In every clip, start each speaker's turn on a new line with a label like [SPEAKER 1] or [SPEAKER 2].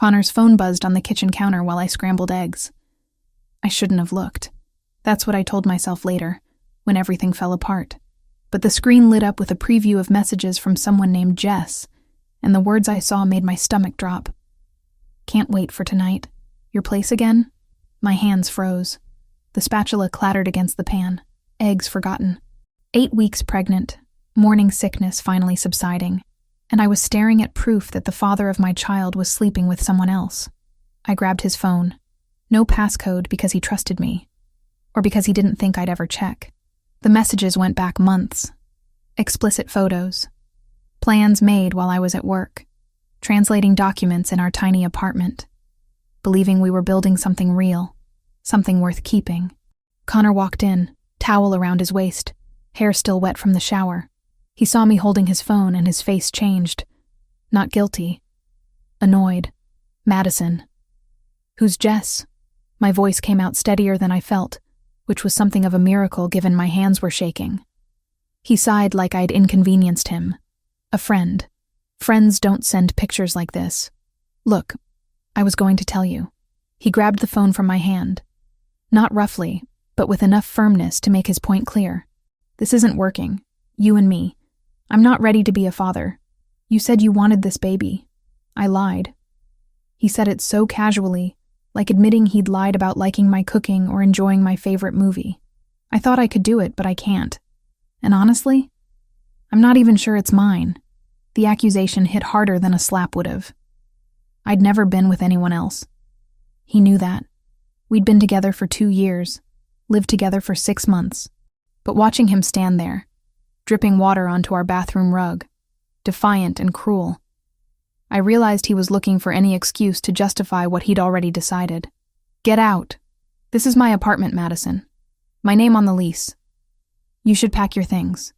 [SPEAKER 1] Connor's phone buzzed on the kitchen counter while I scrambled eggs. I shouldn't have looked. That's what I told myself later, when everything fell apart. But the screen lit up with a preview of messages from someone named Jess, and the words I saw made my stomach drop. Can't wait for tonight. Your place again? My hands froze. The spatula clattered against the pan. Eggs forgotten. 8 weeks pregnant, morning sickness finally subsiding, and I was staring at proof that the father of my child was sleeping with someone else. I grabbed his phone. No passcode because he trusted me, or because he didn't think I'd ever check. The messages went back months. Explicit photos. Plans made while I was at work. Translating documents in our tiny apartment. Believing we were building something real. Something worth keeping. Connor walked in, towel around his waist, hair still wet from the shower. He saw me holding his phone and his face changed. Not guilty. Annoyed. Madison. Who's Jess? My voice came out steadier than I felt, which was something of a miracle given my hands were shaking. He sighed like I'd inconvenienced him. A friend. Friends don't send pictures like this. Look, I was going to tell you. He grabbed the phone from my hand. Not roughly, but with enough firmness to make his point clear. This isn't working. You and me. I'm not ready to be a father. You said you wanted this baby. I lied. He said it so casually, like admitting he'd lied about liking my cooking or enjoying my favorite movie. I thought I could do it, but I can't. And honestly, I'm not even sure it's mine. The accusation hit harder than a slap would have. I'd never been with anyone else. He knew that. We'd been together for 2 years, lived together for 6 months. But watching him stand there, dripping water onto our bathroom rug, defiant and cruel, I realized he was looking for any excuse to justify what he'd already decided. Get out. This is my apartment, Madison. My name on the lease. You should pack your things.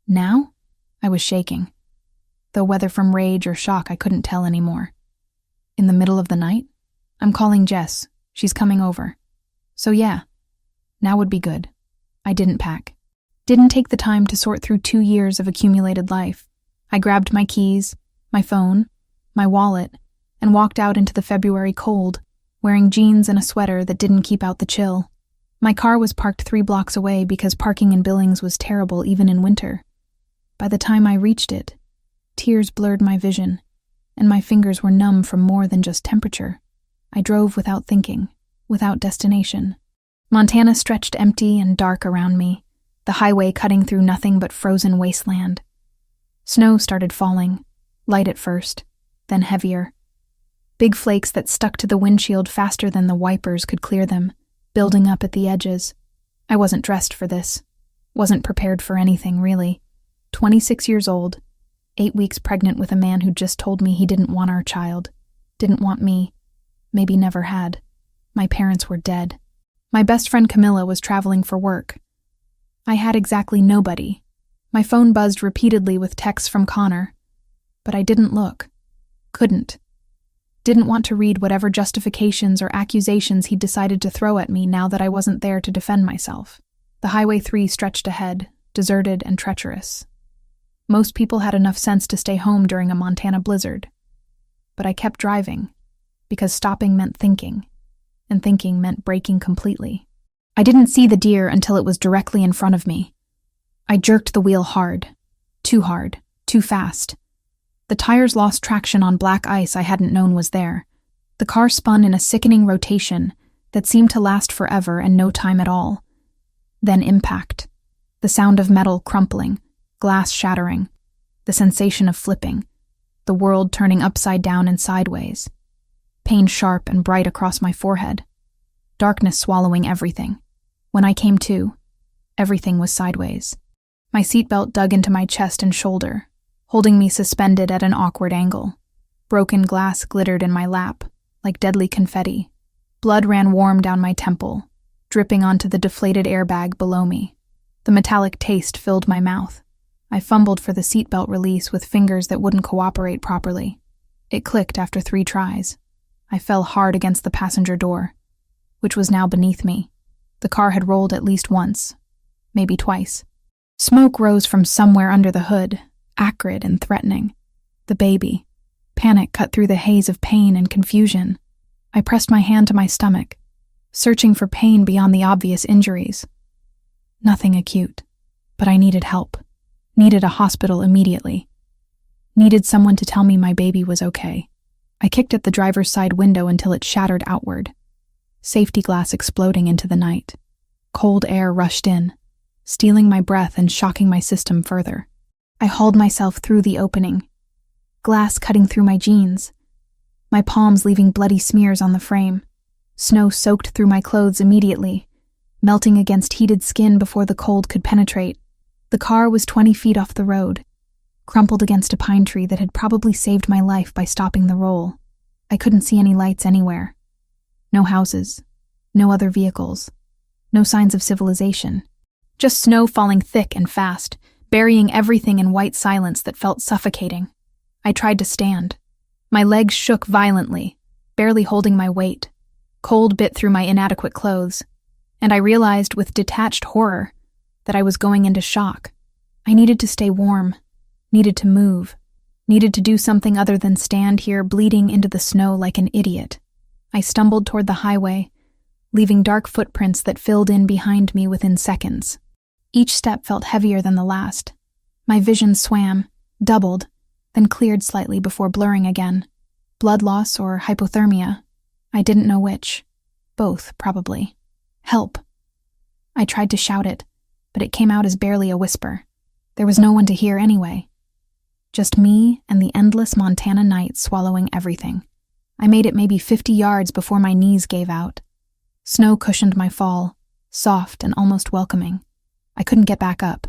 [SPEAKER 1] Now? I was shaking. Though whether from rage or shock I couldn't tell anymore. In the middle of the night? I'm calling Jess. She's coming over. So yeah, now would be good. I didn't pack. Didn't take the time to sort through 2 years of accumulated life. I grabbed my keys, my phone, my wallet, and walked out into the February cold, wearing jeans and a sweater that didn't keep out the chill. My car was parked 3 blocks away because parking in Billings was terrible even in winter. By the time I reached it, tears blurred my vision, and my fingers were numb from more than just temperature. I drove without thinking, without destination. Montana stretched empty and dark around me, the highway cutting through nothing but frozen wasteland. Snow started falling, light at first, then heavier. Big flakes that stuck to the windshield faster than the wipers could clear them, building up at the edges. I wasn't dressed for this. Wasn't prepared for anything, really. 26 years old, 8 weeks pregnant with a man who just told me he didn't want our child, didn't want me, maybe never had. My parents were dead. My best friend Camilla was traveling for work. I had exactly nobody. My phone buzzed repeatedly with texts from Connor, but I didn't look. Couldn't. Didn't want to read whatever justifications or accusations he'd decided to throw at me now that I wasn't there to defend myself. The Highway 3 stretched ahead, deserted and treacherous. Most people had enough sense to stay home during a Montana blizzard. But I kept driving, because stopping meant thinking, and thinking meant braking completely. I didn't see the deer until it was directly in front of me. I jerked the wheel hard, too fast. The tires lost traction on black ice I hadn't known was there. The car spun in a sickening rotation that seemed to last forever and no time at all. Then impact. The sound of metal crumpling, glass shattering, the sensation of flipping, the world turning upside down and sideways. Pain sharp and bright across my forehead. Darkness swallowing everything. When I came to, everything was sideways. My seatbelt dug into my chest and shoulder, holding me suspended at an awkward angle. Broken glass glittered in my lap, like deadly confetti. Blood ran warm down my temple, dripping onto the deflated airbag below me. The metallic taste filled my mouth. I fumbled for the seatbelt release with fingers that wouldn't cooperate properly. It clicked after 3 tries. I fell hard against the passenger door, which was now beneath me. The car had rolled at least once, maybe twice. Smoke rose from somewhere under the hood, acrid and threatening. The baby, Panic cut through the haze of pain and confusion. I pressed my hand to my stomach, searching for pain beyond the obvious injuries. Nothing acute, but I needed help. Needed a hospital immediately. Needed someone to tell me my baby was okay. I kicked at the driver's side window until it shattered outward, safety glass exploding into the night. Cold air rushed in, stealing my breath and shocking my system further. I hauled myself through the opening, glass cutting through my jeans, my palms leaving bloody smears on the frame. Snow soaked through my clothes immediately, melting against heated skin before the cold could penetrate. The car was 20 feet off the road, crumpled against a pine tree that had probably saved my life by stopping the roll. I couldn't see any lights anywhere. No houses, no other vehicles, no signs of civilization. Just snow falling thick and fast, burying everything in white silence that felt suffocating. I tried to stand. My legs shook violently, barely holding my weight. Cold bit through my inadequate clothes, and I realized with detached horror that I was going into shock. I needed to stay warm, needed to move, needed to do something other than stand here bleeding into the snow like an idiot. I stumbled toward the highway, leaving dark footprints that filled in behind me within seconds. Each step felt heavier than the last. My vision swam, doubled, then cleared slightly before blurring again. Blood loss or hypothermia. I didn't know which. Both, probably. Help. I tried to shout it, but it came out as barely a whisper. There was no one to hear anyway. Just me and the endless Montana night swallowing everything. I made it maybe 50 yards before my knees gave out. Snow cushioned my fall, soft and almost welcoming. I couldn't get back up.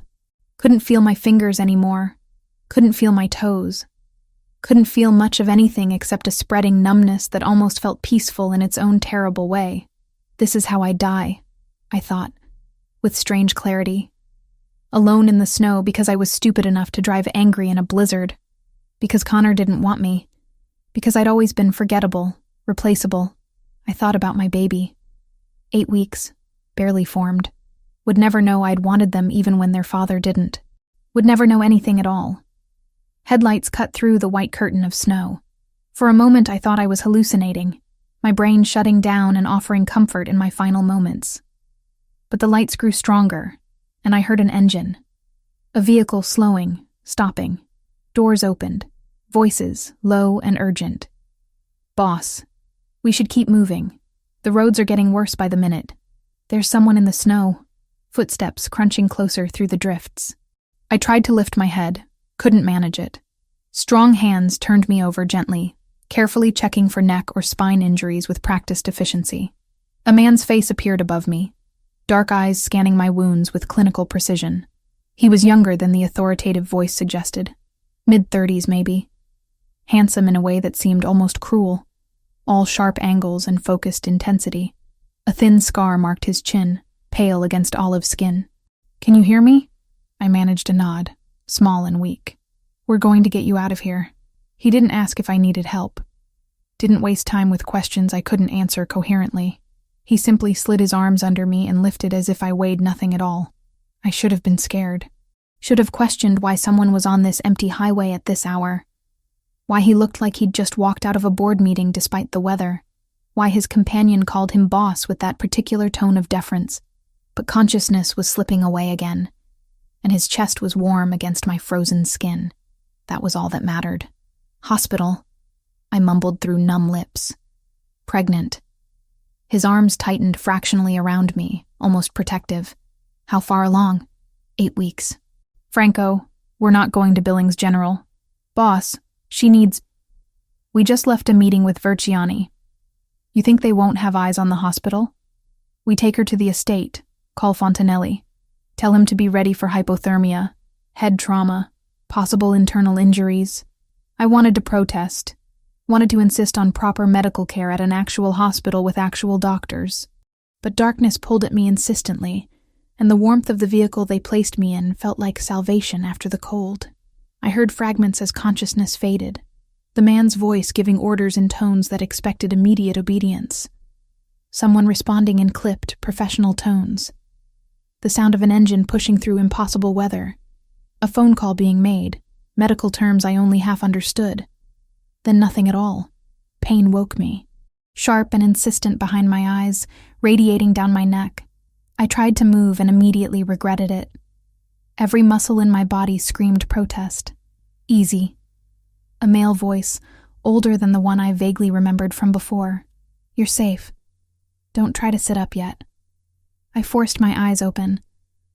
[SPEAKER 1] Couldn't feel my fingers anymore. Couldn't feel my toes. Couldn't feel much of anything except a spreading numbness that almost felt peaceful in its own terrible way. This is how I die, I thought, with strange clarity. Alone in the snow because I was stupid enough to drive angry in a blizzard. Because Connor didn't want me. Because I'd always been forgettable, replaceable. I thought about my baby. 8 weeks, barely formed. Would never know I'd wanted them even when their father didn't. Would never know anything at all. Headlights cut through the white curtain of snow. For a moment I thought I was hallucinating, my brain shutting down and offering comfort in my final moments. But the lights grew stronger, and I heard an engine. A vehicle slowing, stopping. Doors opened. Voices, low and urgent. "Boss, we should keep moving. The roads are getting worse by the minute. There's someone in the snow." Footsteps crunching closer through the drifts. I tried to lift my head, couldn't manage it. Strong hands turned me over gently, carefully checking for neck or spine injuries with practiced efficiency. A man's face appeared above me, dark eyes scanning my wounds with clinical precision. He was younger than the authoritative voice suggested. Mid-30s, maybe. Handsome in a way that seemed almost cruel. All sharp angles and focused intensity. A thin scar marked his chin, pale against olive skin. "Can you hear me?" I managed a nod, small and weak. "We're going to get you out of here." He didn't ask if I needed help. Didn't waste time with questions I couldn't answer coherently. He simply slid his arms under me and lifted as if I weighed nothing at all. I should have been scared. Should have questioned why someone was on this empty highway at this hour. Why he looked like he'd just walked out of a board meeting despite the weather. Why his companion called him boss with that particular tone of deference. But consciousness was slipping away again, and his chest was warm against my frozen skin. That was all that mattered. "Hospital," I mumbled through numb lips. "Pregnant." His arms tightened fractionally around me, almost protective. "How far along?" 8 weeks. "Franco, we're not going to Billings General." "Boss, she needs..." "We just left a meeting with Verciani. You think they won't have eyes on the hospital? We take her to the estate, call Fontanelli. Tell him to be ready for hypothermia, head trauma, possible internal injuries." I wanted to protest. Wanted to insist on proper medical care at an actual hospital with actual doctors. But darkness pulled at me insistently, and the warmth of the vehicle they placed me in felt like salvation after the cold. I heard fragments as consciousness faded, the man's voice giving orders in tones that expected immediate obedience. Someone responding in clipped, professional tones. The sound of an engine pushing through impossible weather. A phone call being made, medical terms I only half understood. Then nothing at all. Pain woke me. Sharp and insistent behind my eyes, radiating down my neck. I tried to move and immediately regretted it. Every muscle in my body screamed protest. Easy. A male voice, older than the one I vaguely remembered from before. You're safe. Don't try to sit up yet. I forced my eyes open.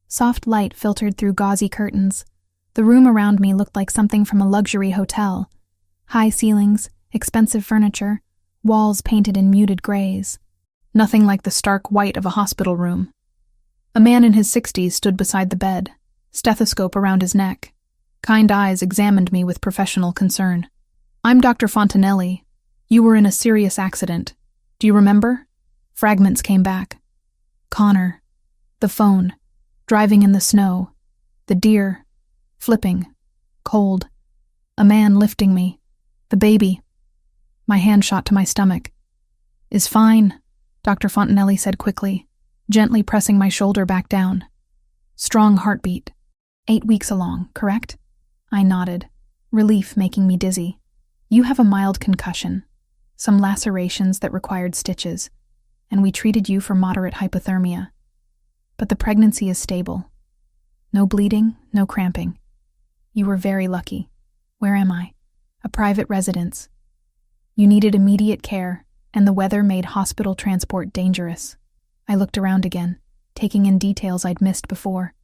[SPEAKER 1] Soft light filtered through gauzy curtains. The room around me looked like something from a luxury hotel. High ceilings, expensive furniture, walls painted in muted grays. Nothing like the stark white of a hospital room. A man in his 60s stood beside the bed, stethoscope around his neck. Kind eyes examined me with professional concern. I'm Dr. Fontanelli. You were in a serious accident. Do you remember? Fragments came back. Connor. The phone. Driving in the snow. The deer. Flipping. Cold. A man lifting me. The baby. My hand shot to my stomach. Is fine, Dr. Fontanelli said quickly, gently pressing my shoulder back down. Strong heartbeat. 8 weeks along, correct? I nodded, relief making me dizzy. You have a mild concussion, some lacerations that required stitches, and we treated you for moderate hypothermia. But the pregnancy is stable. No bleeding, no cramping. You were very lucky. Where am I? A private residence. You needed immediate care, and the weather made hospital transport dangerous. I looked around again, taking in details I'd missed before.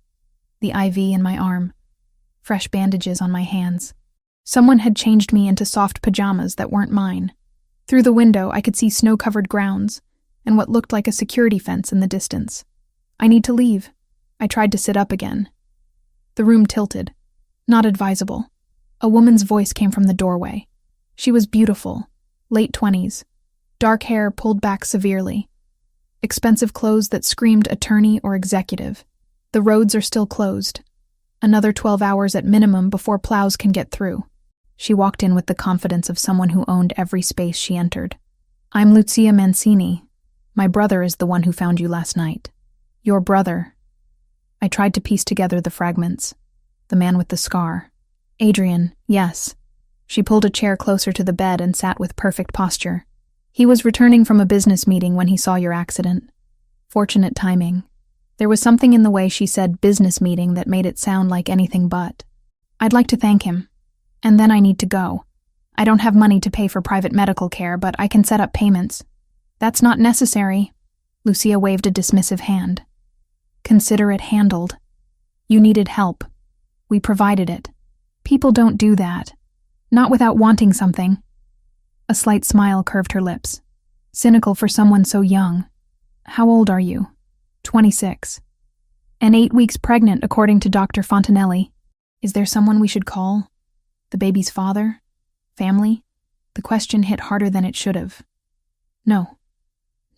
[SPEAKER 1] The IV in my arm. Fresh bandages on my hands. Someone had changed me into soft pajamas that weren't mine. Through the window, I could see snow-covered grounds, and what looked like a security fence in the distance. I need to leave. I tried to sit up again. The room tilted. Not advisable. A woman's voice came from the doorway. She was beautiful, late 20s, dark hair pulled back severely. Expensive clothes that screamed attorney or executive. The roads are still closed. Another 12 hours at minimum before plows can get through. She walked in with the confidence of someone who owned every space she entered. I'm Lucia Mancini. My brother is the one who found you last night. Your brother. I tried to piece together the fragments. The man with the scar. Adrian, yes. She pulled a chair closer to the bed and sat with perfect posture. He was returning from a business meeting when he saw your accident. Fortunate timing. There was something in the way she said business meeting that made it sound like anything but. I'd like to thank him. And then I need to go. I don't have money to pay for private medical care, but I can set up payments. That's not necessary. Lucia waved a dismissive hand. Consider it handled. You needed help. We provided it. People don't do that. Not without wanting something. A slight smile curved her lips. Cynical for someone so young. How old are you? 26. And 8 weeks pregnant, according to Dr. Fontanelli. Is there someone we should call? The baby's father? Family? The question hit harder than it should have. No.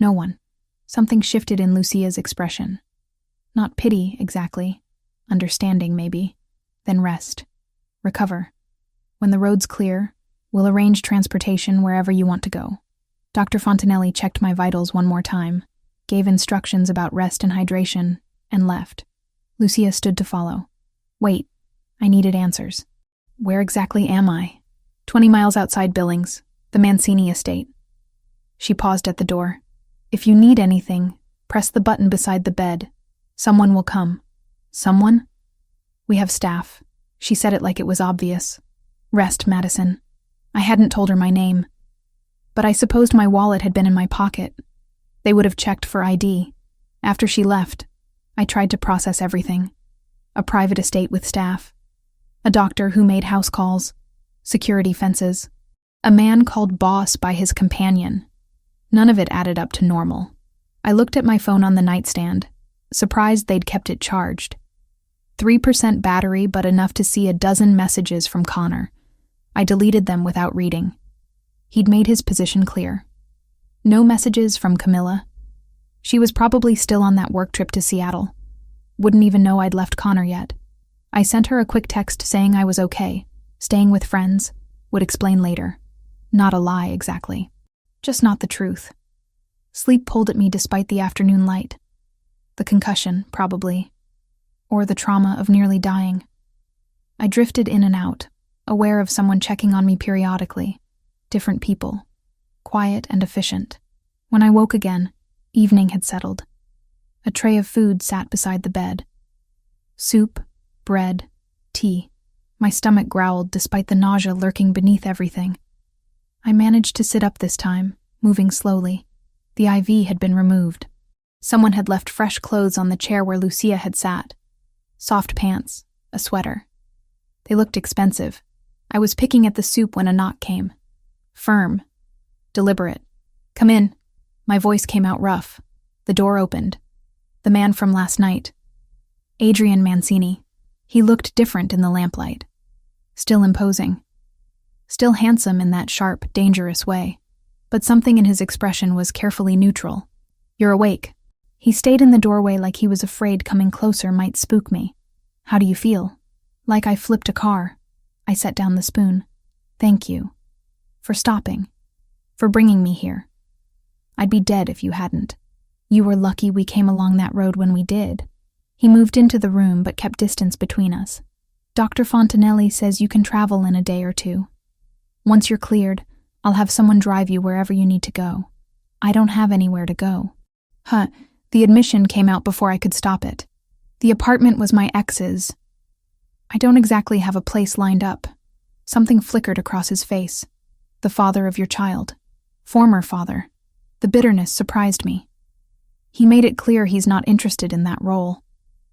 [SPEAKER 1] No one. Something shifted in Lucia's expression. Not pity, exactly. Understanding, maybe. Then rest. Recover. When the road's clear, we'll arrange transportation wherever you want to go. Dr. Fontanelli checked my vitals one more time, gave instructions about rest and hydration, and left. Lucia stood to follow. Wait. I needed answers. Where exactly am I? 20 miles outside Billings, the Mancini estate. She paused at the door. If you need anything, press the button beside the bed. Someone will come. Someone? We have staff. She said it like it was obvious. Rest, Madison. I hadn't told her my name. But I supposed my wallet had been in my pocket. They would have checked for ID. After she left, I tried to process everything. A private estate with staff. A doctor who made house calls. Security fences. A man called boss by his companion. None of it added up to normal. I looked at my phone on the nightstand, surprised they'd kept it charged. 3% battery, but enough to see a dozen messages from Connor. I deleted them without reading. He'd made his position clear. No messages from Camilla. She was probably still on that work trip to Seattle. Wouldn't even know I'd left Connor yet. I sent her a quick text saying I was okay, staying with friends, would explain later. Not a lie, exactly. Just not the truth. Sleep pulled at me despite the afternoon light. The concussion, probably. Or the trauma of nearly dying. I drifted in and out, aware of someone checking on me periodically. different people, quiet and efficient. When I woke again, evening had settled. A tray of food sat beside the bed. Soup, bread, tea. My stomach growled despite the nausea lurking beneath everything. I managed to sit up this time, moving slowly. The IV had been removed. Someone had left fresh clothes on the chair where Lucia had sat. Soft pants, a sweater. They looked expensive. I was picking at the soup when a knock came. Firm. Deliberate. "Come in." My voice came out rough. The door opened. The man from last night. Adrian Mancini. He looked different in the lamplight. Still imposing. Still handsome in that sharp, dangerous way. But something in his expression was carefully neutral. "You're awake." He stayed in the doorway like he was afraid coming closer might spook me. "How do you feel?" Like I flipped a car. I set down the spoon. "Thank you. For stopping. For bringing me here. I'd be dead if you hadn't. You were lucky we came along that road when we did." He moved into the room but kept distance between us. "Dr. Fontanelli says you can travel in a day or two. Once you're cleared, I'll have someone drive you wherever you need to go. I don't have anywhere to go." The admission came out before I could stop it. The apartment was my ex's. "I don't exactly have a place lined up." Something flickered across his face. "The father of your child. Former father." The bitterness surprised me. He made it clear he's not interested in that role.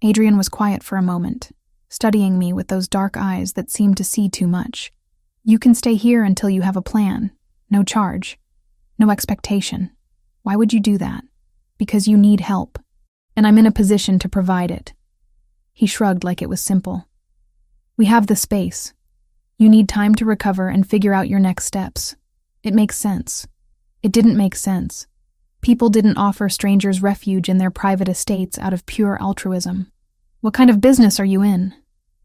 [SPEAKER 1] Adrian was quiet for a moment, studying me with those dark eyes that seemed to see too much. "You can stay here until you have a plan. No charge. No expectation. Why would you do that? Because you need help, and I'm in a position to provide it." He shrugged like it was simple. "We have the space. You need time to recover and figure out your next steps. It makes sense." It didn't make sense. People didn't offer strangers refuge in their private estates out of pure altruism. "What kind of business are you in?"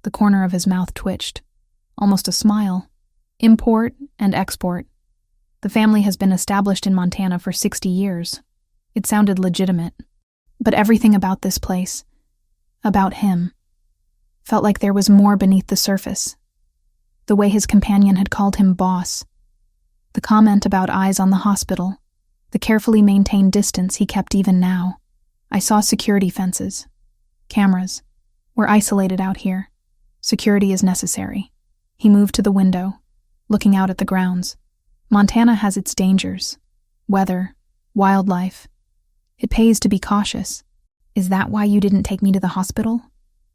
[SPEAKER 1] The corner of his mouth twitched. Almost a smile. "Import and export. The family has been established in Montana for 60 years. It sounded legitimate. But everything about this place, about him, felt like there was more beneath the surface. The way his companion had called him boss. The comment about eyes on the hospital. The carefully maintained distance he kept even now. I saw security fences. Cameras. We're isolated out here. Security is necessary. He moved to the window, looking out at the grounds. Montana has its dangers. Weather, wildlife. It pays to be cautious. "Is that why you didn't take me to the hospital?"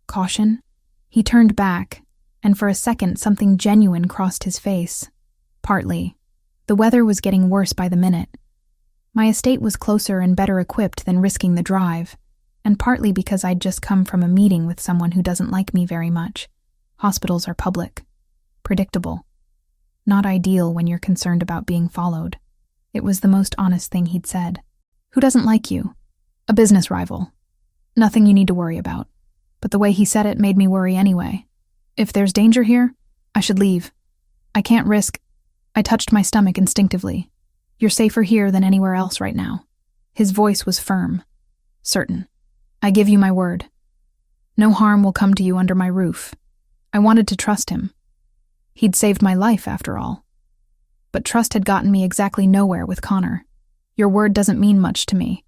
[SPEAKER 1] Caution? He turned back, and for a second something genuine crossed his face. "Partly. The weather was getting worse by the minute. My estate was closer and better equipped than risking the drive, and partly because I'd just come from a meeting with someone who doesn't like me very much. Hospitals are public. Predictable. Not ideal when you're concerned about being followed." It was the most honest thing he'd said. "Who doesn't like you?" "A business rival. Nothing you need to worry about." But the way he said it made me worry anyway. "If there's danger here, I should leave. I can't risk—" I touched my stomach instinctively. "You're safer here than anywhere else right now." His voice was firm. "Certain. I give you my word. No harm will come to you under my roof." I wanted to trust him. He'd saved my life, after all. But trust had gotten me exactly nowhere with Connor. "Your word doesn't mean much to me."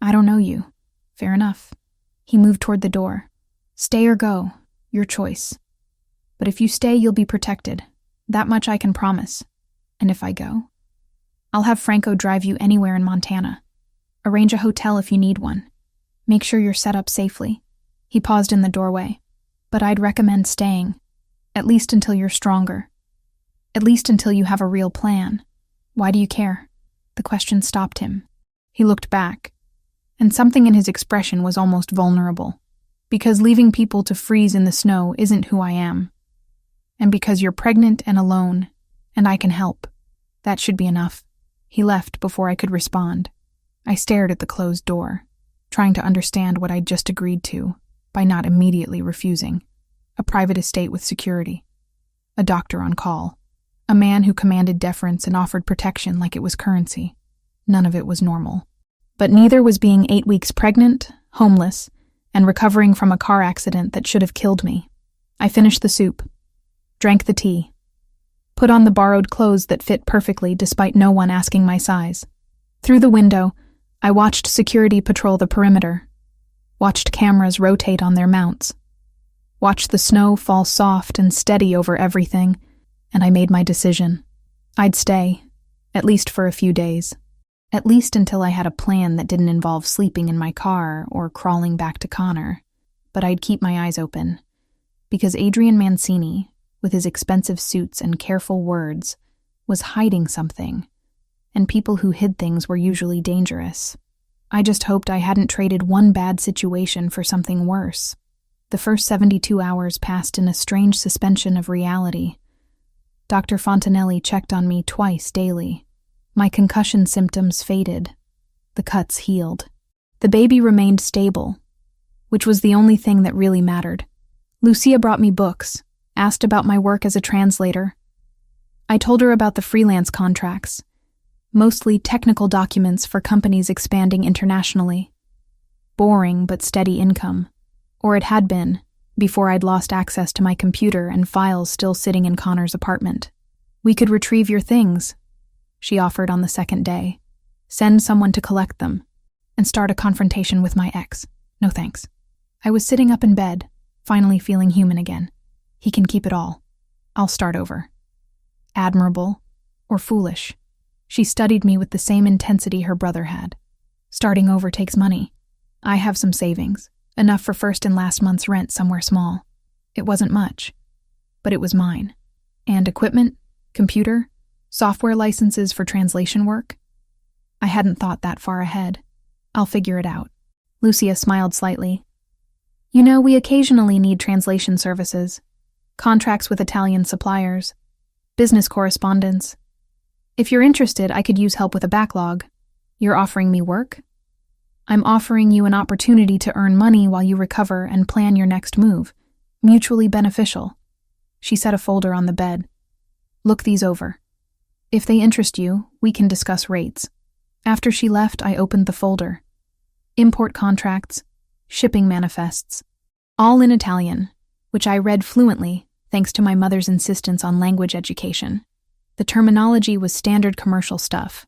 [SPEAKER 1] "I don't know you." "Fair enough." He moved toward the door. "Stay or go. Your choice. But if you stay, you'll be protected. That much I can promise. And if I go, I'll have Franco drive you anywhere in Montana. Arrange a hotel if you need one. Make sure you're set up safely." He paused in the doorway. "But I'd recommend staying. At least until you're stronger. At least until you have a real plan." "Why do you care?" The question stopped him. He looked back, and something in his expression was almost vulnerable. "Because leaving people to freeze in the snow isn't who I am. And because you're pregnant and alone, and I can help. That should be enough." He left before I could respond. I stared at the closed door, trying to understand what I'd just agreed to, by not immediately refusing. A private estate with security. A doctor on call. A man who commanded deference and offered protection like it was currency. None of it was normal. But neither was being 8 weeks pregnant, homeless, and recovering from a car accident that should have killed me. I finished the soup. Drank the tea. put on the borrowed clothes that fit perfectly despite no one asking my size. Through the window, I watched security patrol the perimeter, watched cameras rotate on their mounts, watched the snow fall soft and steady over everything, and I made my decision. I'd stay, at least for a few days. At least until I had a plan that didn't involve sleeping in my car or crawling back to Connor. But I'd keep my eyes open, because Adrian Mancini, with his expensive suits and careful words, was hiding something, and people who hid things were usually dangerous. I just hoped I hadn't traded one bad situation for something worse. The first 72 hours passed in a strange suspension of reality. Dr. Fontanelli checked on me twice daily. My concussion symptoms faded. The cuts healed. The baby remained stable, which was the only thing that really mattered. Lucia brought me books, asked about my work as a translator. I told her about the freelance contracts, mostly technical documents for companies expanding internationally. Boring but steady income, or it had been, before I'd lost access to my computer and files still sitting in Connor's apartment. "We could retrieve your things," she offered on the second day. "Send someone to collect them, and start a confrontation with my ex. No thanks." I was sitting up in bed, finally feeling human again. He can keep it all. I'll start over. Admirable or foolish? She studied me with the same intensity her brother had. Starting over takes money. I have some savings, enough for first and last month's rent somewhere small. It wasn't much, but it was mine. And equipment, computer, software licenses for translation work? I hadn't thought that far ahead. I'll figure it out. Lucia smiled slightly. "You know, we occasionally need translation services, contracts with Italian suppliers, business correspondence. If you're interested, I could use help with a backlog. You're offering me work? I'm offering you an opportunity to earn money while you recover and plan your next move. Mutually beneficial." She set a folder on the bed. "Look these over. If they interest you, we can discuss rates." After she left, I opened the folder. Import contracts, shipping manifests, all in Italian, which I read fluently thanks to my mother's insistence on language education. The terminology was standard commercial stuff,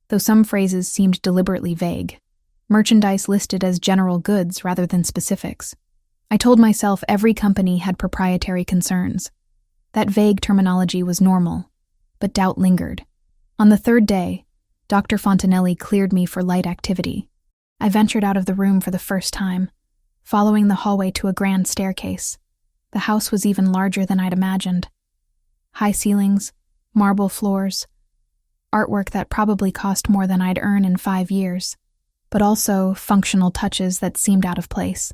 [SPEAKER 1] though some phrases seemed deliberately vague. Merchandise listed as general goods rather than specifics. I told myself every company had proprietary concerns. That vague terminology was normal, but doubt lingered. On the third day, Dr. Fontanelli cleared me for light activity. I ventured out of the room for the first time, following the hallway to a grand staircase. The house was even larger than I'd imagined. High ceilings, marble floors, artwork that probably cost more than I'd earn in 5 years, but also functional touches that seemed out of place.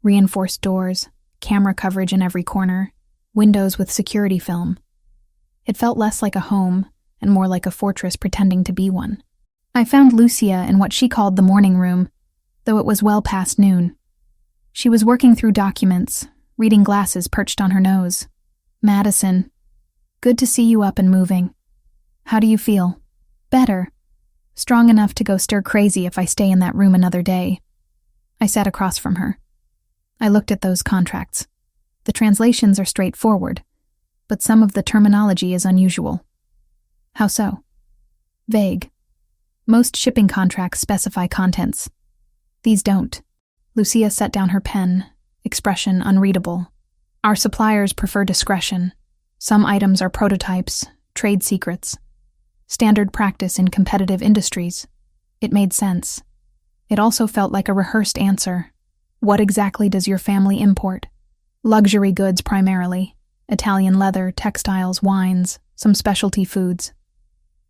[SPEAKER 1] Reinforced doors, camera coverage in every corner, windows with security film. It felt less like a home and more like a fortress pretending to be one. I found Lucia in what she called the morning room, though it was well past noon. She was working through documents, reading glasses perched on her nose. "Madison, good to see you up and moving. How do you feel?" "Better. Strong enough to go stir crazy if I stay in that room another day." I sat across from her. I looked at those contracts. The translations are straightforward, but some of the terminology is unusual. "How so?" "Vague. Most shipping contracts specify contents. These don't." Lucia set down her pen, expression unreadable. "Our suppliers prefer discretion. Some items are prototypes, trade secrets. Standard practice in competitive industries." It made sense. It also felt like a rehearsed answer. "What exactly does your family import?" "Luxury goods primarily. Italian leather, textiles, wines, some specialty foods.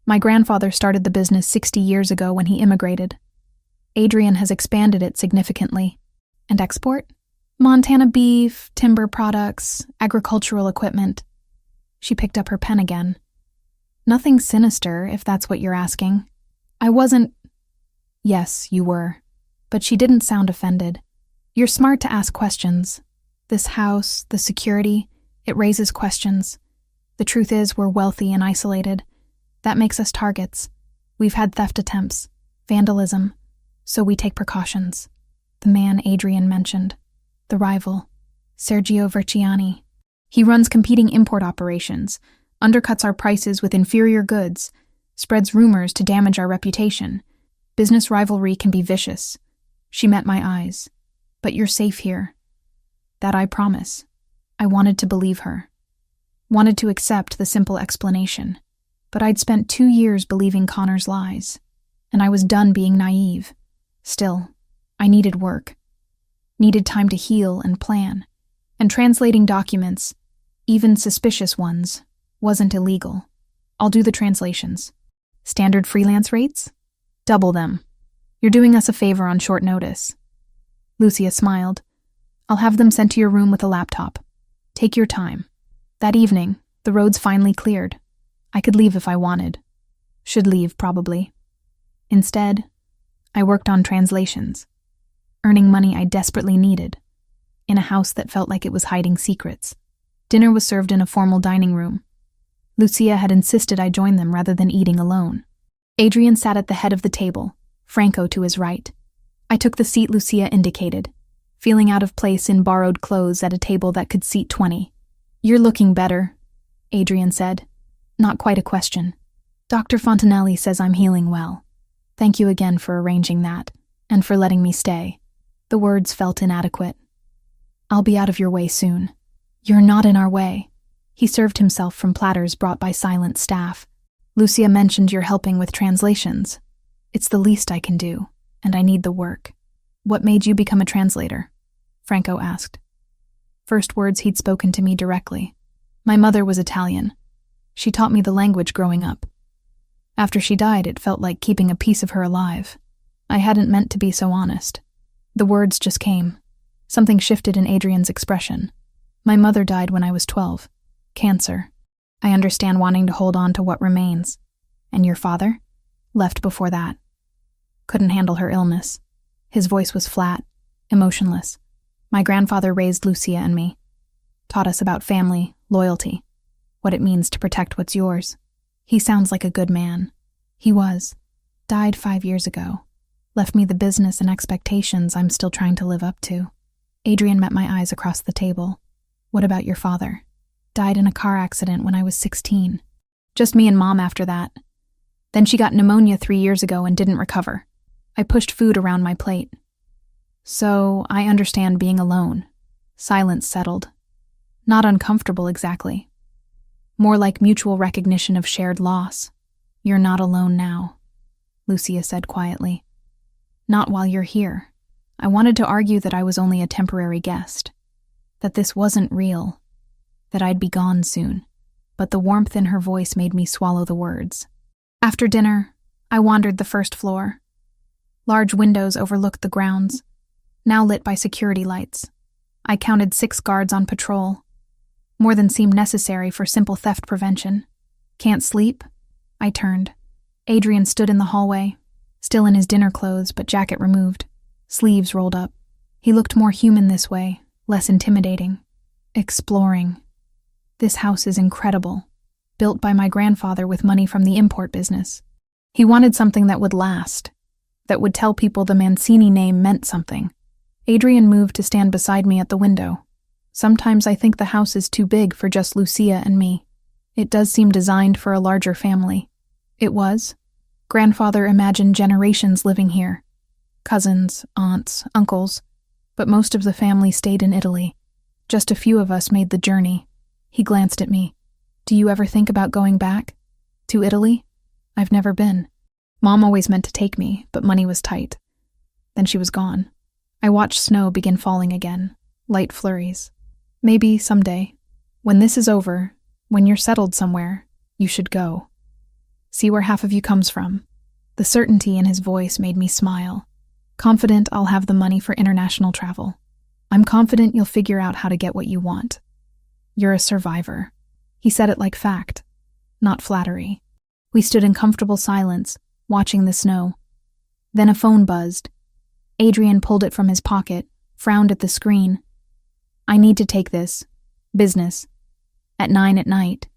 [SPEAKER 1] My grandfather started the business 60 years ago when he immigrated. Adrian has expanded it significantly." "And export?" "Montana beef, timber products, agricultural equipment." She picked up her pen again. "Nothing sinister, if that's what you're asking." I wasn't. Yes, you were. But she didn't sound offended. "You're smart to ask questions. This house, the security, it raises questions. The truth is, we're wealthy and isolated. That makes us targets. We've had theft attempts, vandalism, so we take precautions." The man Adrian mentioned, the rival, Sergio Verciani. "He runs competing import operations, undercuts our prices with inferior goods, spreads rumors to damage our reputation. Business rivalry can be vicious. She met my eyes. But you're safe here. That I promise. I wanted to believe her. Wanted to accept the simple explanation. But I'd spent 2 years believing Connor's lies. And I was done being naive. Still, I needed work. Needed time to heal and plan. And translating documents, even suspicious ones, wasn't illegal. I'll do the translations. Standard freelance rates? Double them. You're doing us a favor on short notice. Lucia smiled. I'll have them sent to your room with a laptop. Take your time. That evening, the roads finally cleared. I could leave if I wanted. Should leave, probably. Instead, I worked on translations, earning money I desperately needed, in a house that felt like it was hiding secrets. Dinner was served in a formal dining room. Lucia had insisted I join them rather than eating alone. Adrian sat at the head of the table, Franco to his right. I took the seat Lucia indicated, feeling out of place in borrowed clothes at a table that could seat 20. You're looking better, Adrian said. Not quite a question. Dr. Fontanelli says I'm healing well. Thank you again for arranging that, and for letting me stay. The words felt inadequate. I'll be out of your way soon. You're not in our way. He served himself from platters brought by silent staff. Lucia mentioned you're helping with translations. It's the least I can do, and I need the work. What made you become a translator? Franco asked. First words he'd spoken to me directly. My mother was Italian. She taught me the language growing up. After she died, it felt like keeping a piece of her alive. I hadn't meant to be so honest. The words just came. Something shifted in Adrian's expression. My mother died when I was 12. Cancer. I understand wanting to hold on to what remains. And your father? Left before that. Couldn't handle her illness. His voice was flat, emotionless. My grandfather raised Lucia and me. Taught us about family, loyalty, what it means to protect what's yours. He sounds like a good man. He was. Died 5 years ago. Left me the business and expectations I'm still trying to live up to. Adrian met my eyes across the table. What about your father? Died in a car accident when I was 16. Just me and Mom after that. Then she got pneumonia 3 years ago and didn't recover. I pushed food around my plate. So I understand being alone. Silence settled. Not uncomfortable exactly. More like mutual recognition of shared loss. You're not alone now, Lucia said quietly. Not while you're here. I wanted to argue that I was only a temporary guest. That this wasn't real. That I'd be gone soon. But the warmth in her voice made me swallow the words. After dinner, I wandered the first floor. Large windows overlooked the grounds, now lit by security lights. I counted 6 guards on patrol. More than seemed necessary for simple theft prevention. Can't sleep? I turned. Adrian stood in the hallway, still in his dinner clothes but jacket removed, sleeves rolled up. He looked more human this way, less intimidating. Exploring. This house is incredible. Built by my grandfather with money from the import business. He wanted something that would last, that would tell people the Mancini name meant something. Adrian moved to stand beside me at the window. Sometimes I think the house is too big for just Lucia and me. It does seem designed for a larger family. It was. Grandfather imagined generations living here. Cousins, aunts, uncles. But most of the family stayed in Italy. Just a few of us made the journey. He glanced at me. Do you ever think about going back? To Italy? I've never been. Mom always meant to take me, but money was tight. Then she was gone. I watched snow begin falling again, light flurries. Maybe someday, when this is over, when you're settled somewhere, you should go. See where half of you comes from. The certainty in his voice made me smile. Confident I'll have the money for international travel. I'm confident you'll figure out how to get what you want. You're a survivor. He said it like fact, not flattery. We stood in comfortable silence, watching the snow. Then a phone buzzed. Adrian pulled it from his pocket, frowned at the screen. I need to take this. Business. At 9 at night.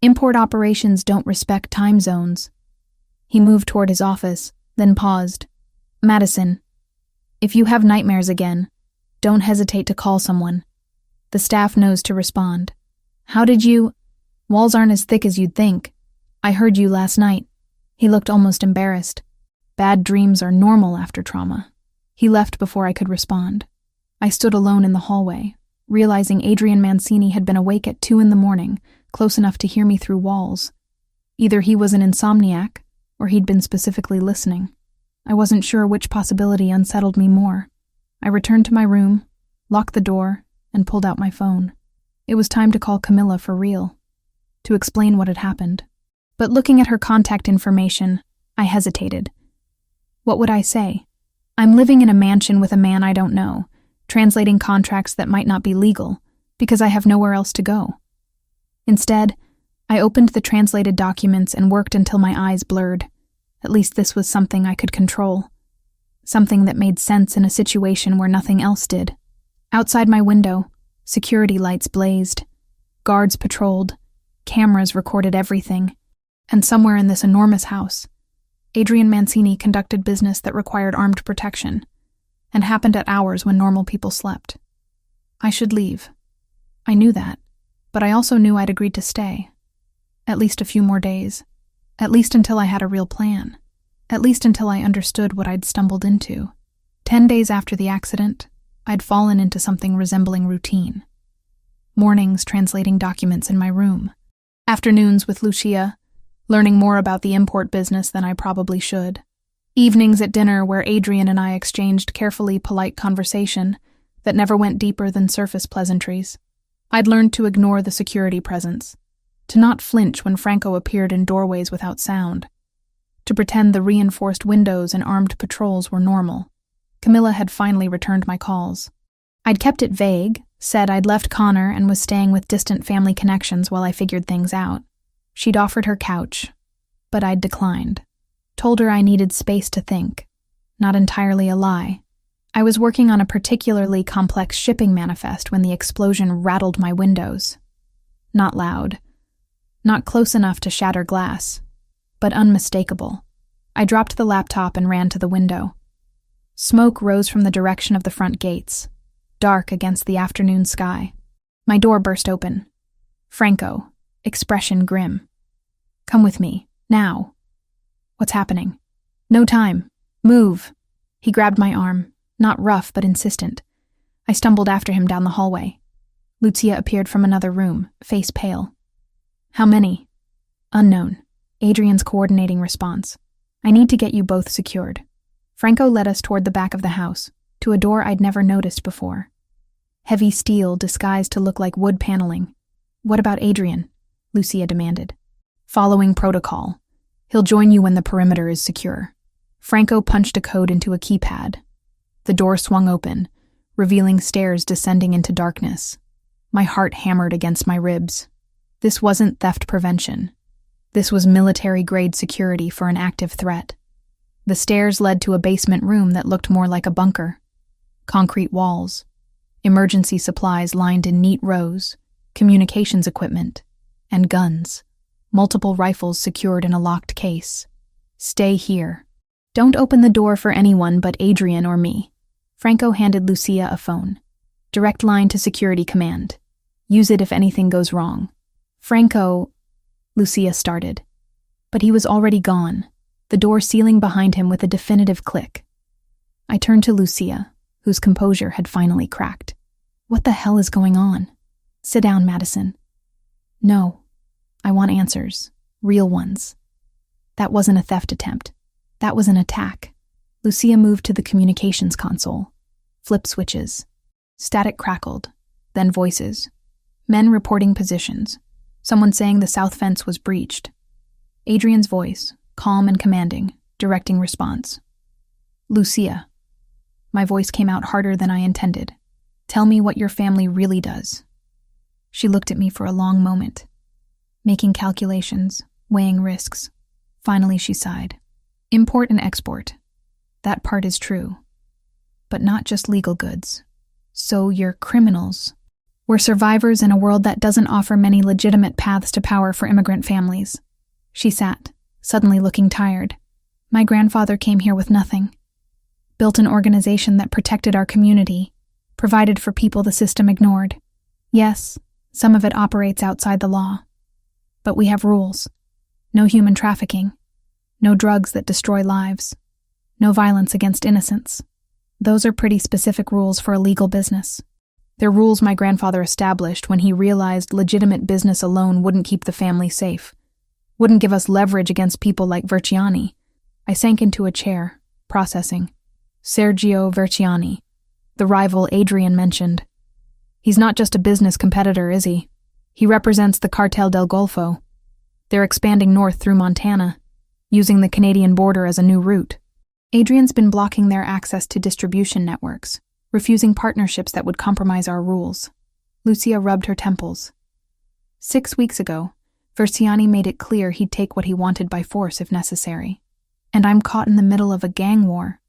[SPEAKER 1] Import operations don't respect time zones. He moved toward his office, then paused. Madison, if you have nightmares again, don't hesitate to call someone. The staff knows to respond. How did you... Walls aren't as thick as you'd think. I heard you last night. He looked almost embarrassed. Bad dreams are normal after trauma. He left before I could respond. I stood alone in the hallway, realizing Adrian Mancini had been awake at 2 a.m, close enough to hear me through walls. Either he was an insomniac, or he'd been specifically listening. I wasn't sure which possibility unsettled me more. I returned to my room, locked the door, and pulled out my phone. It was time to call Camilla for real, to explain what had happened. But looking at her contact information, I hesitated. What would I say? I'm living in a mansion with a man I don't know, translating contracts that might not be legal, because I have nowhere else to go. Instead, I opened the translated documents and worked until my eyes blurred. At least this was something I could control. Something that made sense in a situation where nothing else did. Outside my window, security lights blazed. Guards patrolled. Cameras recorded everything. And somewhere in this enormous house, Adrian Mancini conducted business that required armed protection, and happened at hours when normal people slept. I should leave. I knew that, but I also knew I'd agreed to stay. At least a few more days. At least until I had a real plan. At least until I understood what I'd stumbled into. 10 days after the accident, I'd fallen into something resembling routine. Mornings translating documents in my room. Afternoons with Lucia, learning more about the import business than I probably should. Evenings at dinner where Adrian and I exchanged carefully polite conversation that never went deeper than surface pleasantries. I'd learned to ignore the security presence, to not flinch when Franco appeared in doorways without sound, to pretend the reinforced windows and armed patrols were normal. Camilla had finally returned my calls. I'd kept it vague, said I'd left Connor and was staying with distant family connections while I figured things out. She'd offered her couch, but I'd declined. Told her I needed space to think. Not entirely a lie. I was working on a particularly complex shipping manifest when the explosion rattled my windows. Not loud. Not close enough to shatter glass, but unmistakable. I dropped the laptop and ran to the window. Smoke rose from the direction of the front gates, dark against the afternoon sky. My door burst open. Franco, expression grim. Come with me, now. What's happening? No time. Move. He grabbed my arm, not rough but insistent. I stumbled after him down the hallway. Lucia appeared from another room, face pale. How many? Unknown. Adrian's coordinating response. I need to get you both secured. Franco led us toward the back of the house, to a door I'd never noticed before. Heavy steel disguised to look like wood paneling. What about Adrian? Lucia demanded. Following protocol. He'll join you when the perimeter is secure. Franco punched a code into a keypad. The door swung open, revealing stairs descending into darkness. My heart hammered against my ribs. This wasn't theft prevention. This was military-grade security for an active threat. The stairs led to a basement room that looked more like a bunker. Concrete walls. Emergency supplies lined in neat rows. Communications equipment. And guns. Multiple rifles secured in a locked case. Stay here. Don't open the door for anyone but Adrian or me. Franco handed Lucia a phone. Direct line to security command. Use it if anything goes wrong. Franco, Lucia started. But he was already gone, the door sealing behind him with a definitive click. I turned to Lucia, whose composure had finally cracked. What the hell is going on? Sit down, Madison. No. I want answers. Real ones. That wasn't a theft attempt. That was an attack. Lucia moved to the communications console. Flip switches. Static crackled. Then voices. Men reporting positions. Someone saying the south fence was breached. Adrian's voice, calm and commanding, directing response. Lucia. My voice came out harder than I intended. Tell me what your family really does. She looked at me for a long moment, making calculations, weighing risks. Finally, she sighed. Import and export. That part is true. But not just legal goods. So you're criminals. We're survivors in a world that doesn't offer many legitimate paths to power for immigrant families. She sat, suddenly looking tired. My grandfather came here with nothing. Built an organization that protected our community, provided for people the system ignored. Yes, some of it operates outside the law. But we have rules. No human trafficking. No drugs that destroy lives. No violence against innocents. Those are pretty specific rules for a legal business. They're rules my grandfather established when he realized legitimate business alone wouldn't keep the family safe, wouldn't give us leverage against people like Verciani. I sank into a chair, processing. Sergio Verciani, the rival Adrian mentioned. He's not just a business competitor, is he? He represents the Cartel del Golfo. They're expanding north through Montana, using the Canadian border as a new route. Adrian's been blocking their access to distribution networks, refusing partnerships that would compromise our rules. Lucia rubbed her temples. 6 weeks ago, Verciani made it clear he'd take what he wanted by force if necessary. And I'm caught in the middle of a gang war.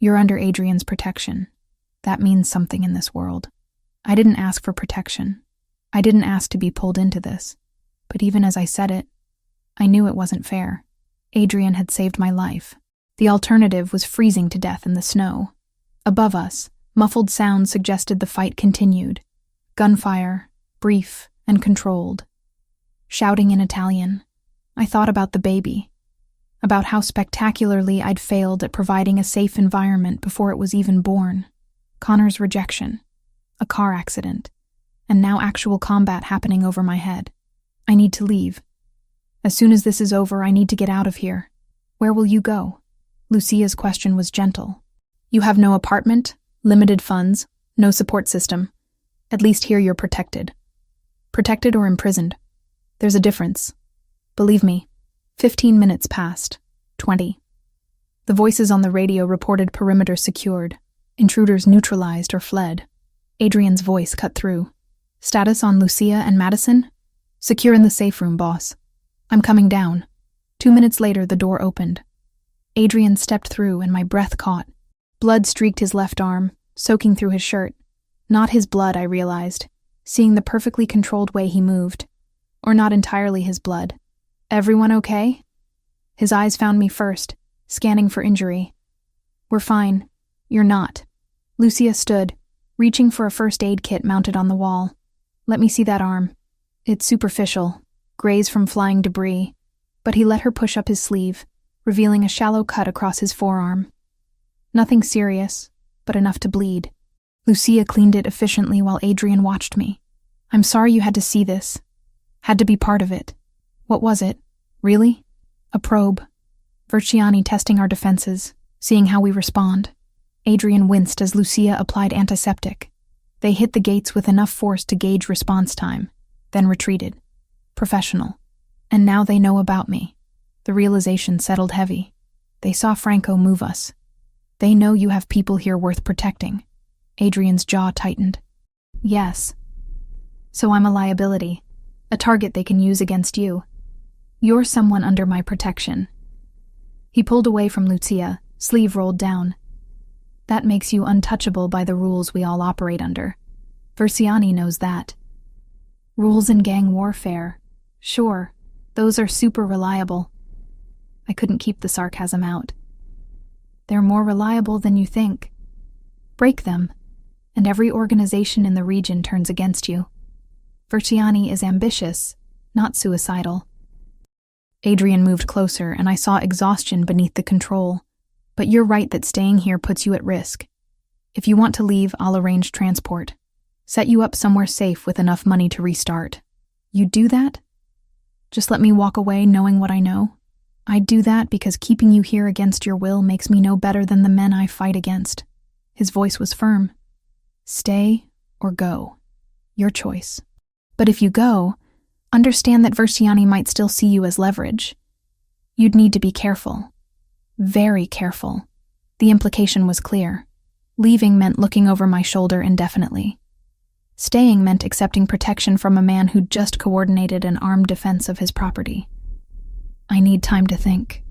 [SPEAKER 1] You're under Adrian's protection. That means something in this world. I didn't ask for protection. I didn't ask to be pulled into this. But even as I said it, I knew it wasn't fair. Adrian had saved my life. The alternative was freezing to death in the snow. Above us, muffled sounds suggested the fight continued. Gunfire, brief and controlled. Shouting in Italian. I thought about the baby. About how spectacularly I'd failed at providing a safe environment before it was even born. Connor's rejection. A car accident. And now actual combat happening over my head. I need to leave. As soon as this is over, I need to get out of here. Where will you go? Lucia's question was gentle. You have no apartment, limited funds, no support system. At least here you're protected. Protected or imprisoned. There's a difference. Believe me, 15 minutes passed. 20. The voices on the radio reported perimeter secured. Intruders neutralized or fled. Adrian's voice cut through. Status on Lucia and Madison? Secure in the safe room, boss. I'm coming down. 2 minutes later, the door opened. Adrian stepped through and my breath caught. Blood streaked his left arm, soaking through his shirt. Not his blood, I realized, seeing the perfectly controlled way he moved. Or not entirely his blood. Everyone okay? His eyes found me first, scanning for injury. We're fine. You're not. Lucia stood, reaching for a first aid kit mounted on the wall. Let me see that arm. It's superficial, graze from flying debris, but he let her push up his sleeve, revealing a shallow cut across his forearm. Nothing serious, but enough to bleed. Lucia cleaned it efficiently while Adrian watched me. I'm sorry you had to see this. Had to be part of it. What was it? Really? A probe. Verciani testing our defenses, seeing how we respond. Adrian winced as Lucia applied antiseptic. They hit the gates with enough force to gauge response time, then retreated. Professional. And now they know about me. The realization settled heavy. They saw Franco move us. They know you have people here worth protecting. Adrian's jaw tightened. Yes. So I'm a liability, a target they can use against you. You're someone under my protection. He pulled away from Lucia, sleeve rolled down. That makes you untouchable by the rules we all operate under. Verciani knows that. Rules in gang warfare. Sure, those are super reliable. I couldn't keep the sarcasm out. They're more reliable than you think. Break them, and every organization in the region turns against you. Verciani is ambitious, not suicidal. Adrian moved closer, and I saw exhaustion beneath the control. But you're right that staying here puts you at risk. If you want to leave, I'll arrange transport. Set you up somewhere safe with enough money to restart. You'd do that? Just let me walk away knowing what I know? I'd do that because keeping you here against your will makes me no better than the men I fight against. His voice was firm. Stay or go. Your choice. But if you go, understand that Verciani might still see you as leverage. You'd need to be careful. Very careful. The implication was clear. Leaving meant looking over my shoulder indefinitely. Staying meant accepting protection from a man who'd just coordinated an armed defense of his property. I need time to think.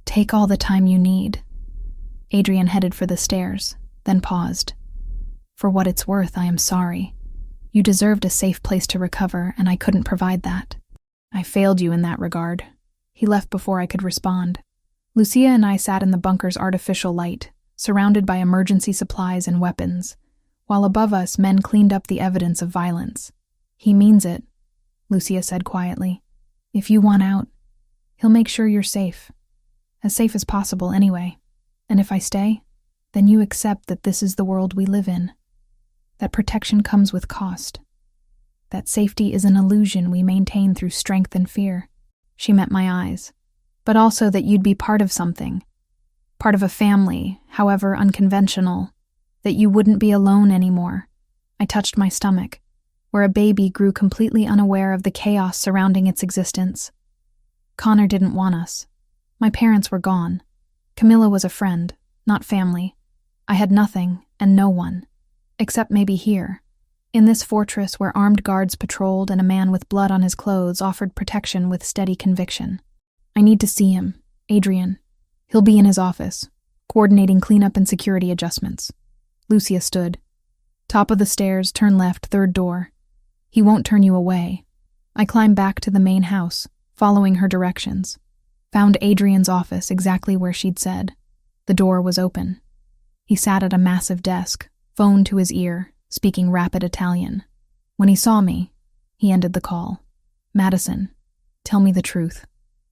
[SPEAKER 1] Take all the time you need. Adrian headed for the stairs, then paused. For what it's worth, I am sorry. You deserved a safe place to recover, and I couldn't provide that. I failed you in that regard. He left before I could respond. Lucia and I sat in the bunker's artificial light, surrounded by emergency supplies and weapons, while above us men cleaned up the evidence of violence. He means it, Lucia said quietly. If you want out, he'll make sure you're safe. As safe as possible, anyway. And if I stay, then you accept that this is the world we live in. That protection comes with cost. That safety is an illusion we maintain through strength and fear." She met my eyes. "But also that you'd be part of something. Part of a family, however unconventional. That you wouldn't be alone anymore." I touched my stomach, where a baby grew completely unaware of the chaos surrounding its existence. Connor didn't want us. My parents were gone. Camilla was a friend, not family. I had nothing and no one, except maybe here, in this fortress where armed guards patrolled and a man with blood on his clothes offered protection with steady conviction. "I need to see him, Adrian. He'll be in his office, coordinating cleanup and security adjustments." Lucia stood. "Top of the stairs, turn left, third door. He won't turn you away." I climbed back to the main house, following her directions. Found Adrian's office exactly where she'd said. The door was open. He sat at a massive desk, phone to his ear, speaking rapid Italian. When he saw me, he ended the call. "Madison, tell me the truth.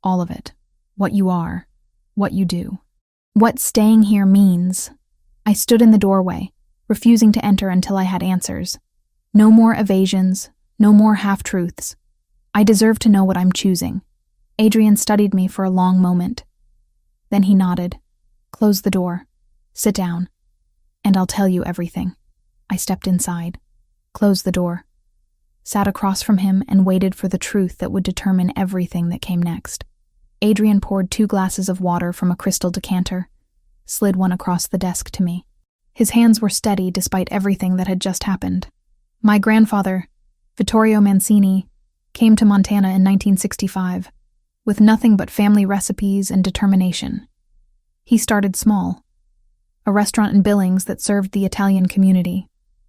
[SPEAKER 1] All of it. What you are. What you do. What staying here means." I stood in the doorway, refusing to enter until I had answers. No more evasions, no more half-truths. I deserve to know what I'm choosing. Adrian studied me for a long moment. Then he nodded. "Close the door. Sit down. And I'll tell you everything." I stepped inside, closed the door, sat across from him and waited for the truth that would determine everything that came next. Adrian poured 2 glasses of water from a crystal decanter, slid one across the desk to me. His hands were steady despite everything that had just happened. "My grandfather, Vittorio Mancini, came to Montana in 1965, with nothing but family recipes and determination. He started small, a restaurant in Billings that served the Italian community.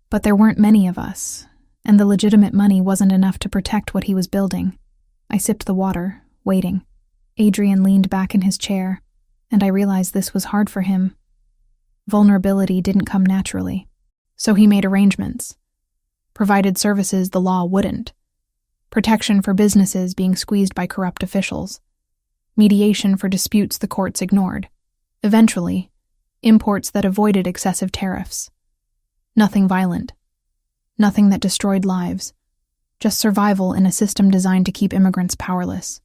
[SPEAKER 1] But there weren't many of us, and the legitimate money wasn't enough to protect what he was building." I sipped the water, waiting. Adrian leaned back in his chair, and I realized this was hard for him. Vulnerability didn't come naturally. So he made arrangements. Provided services the law wouldn't. Protection for businesses being squeezed by corrupt officials. Mediation for disputes the courts ignored. Eventually, imports that avoided excessive tariffs. Nothing violent. Nothing that destroyed lives. Just survival in a system designed to keep immigrants powerless.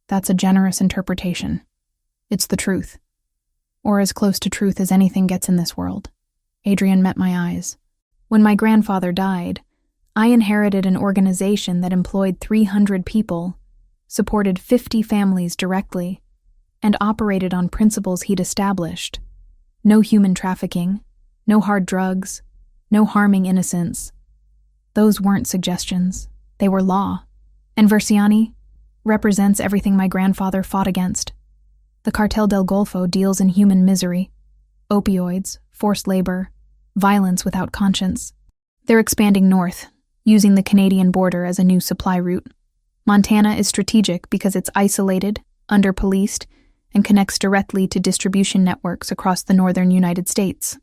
[SPEAKER 1] That's a generous interpretation. It's the truth. Or as close to truth as anything gets in this world. Adrian met my eyes. "When my grandfather died, I inherited an organization that employed 300 people, supported 50 families directly, and operated on principles he'd established. No human trafficking, no hard drugs, no harming innocents. Those weren't suggestions. They were law. And Versiani represents everything my grandfather fought against. The Cartel del Golfo deals in human misery, opioids, forced labor, violence without conscience. They're expanding north, using the Canadian border as a new supply route. Montana is strategic because it's isolated, under-policed, and connects directly to distribution networks across the northern United States.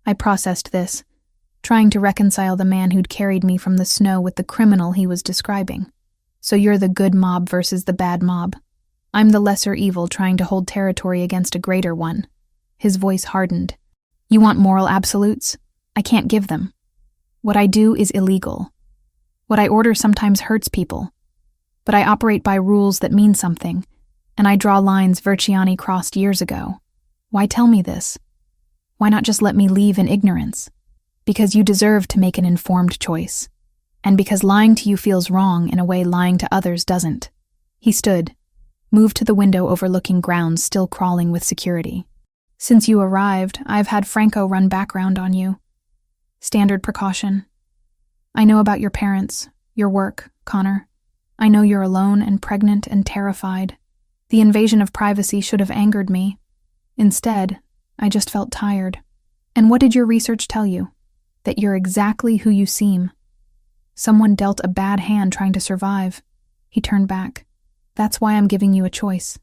[SPEAKER 1] I processed this, trying to reconcile the man who'd carried me from the snow with the criminal he was describing. "So you're the good mob versus the bad mob. I'm the lesser evil trying to hold territory against a greater one." His voice hardened. "You want moral absolutes? I can't give them. What I do is illegal. What I order sometimes hurts people. But I operate by rules that mean something, and I draw lines Versiani crossed years ago. Why tell me this? Why not just let me leave in ignorance? Because you deserve to make an informed choice. And because lying to you feels wrong in a way lying to others doesn't." He stood, moved to the window overlooking grounds still crawling with security. "Since you arrived, I've had Franco run background on you. Standard precaution. I know about your parents, your work, Connor. I know you're alone and pregnant and terrified. The invasion of privacy should have angered me. Instead, I just felt tired. And what did your research tell you? That you're exactly who you seem. Someone dealt a bad hand trying to survive." He turned back. "That's why I'm giving you a choice.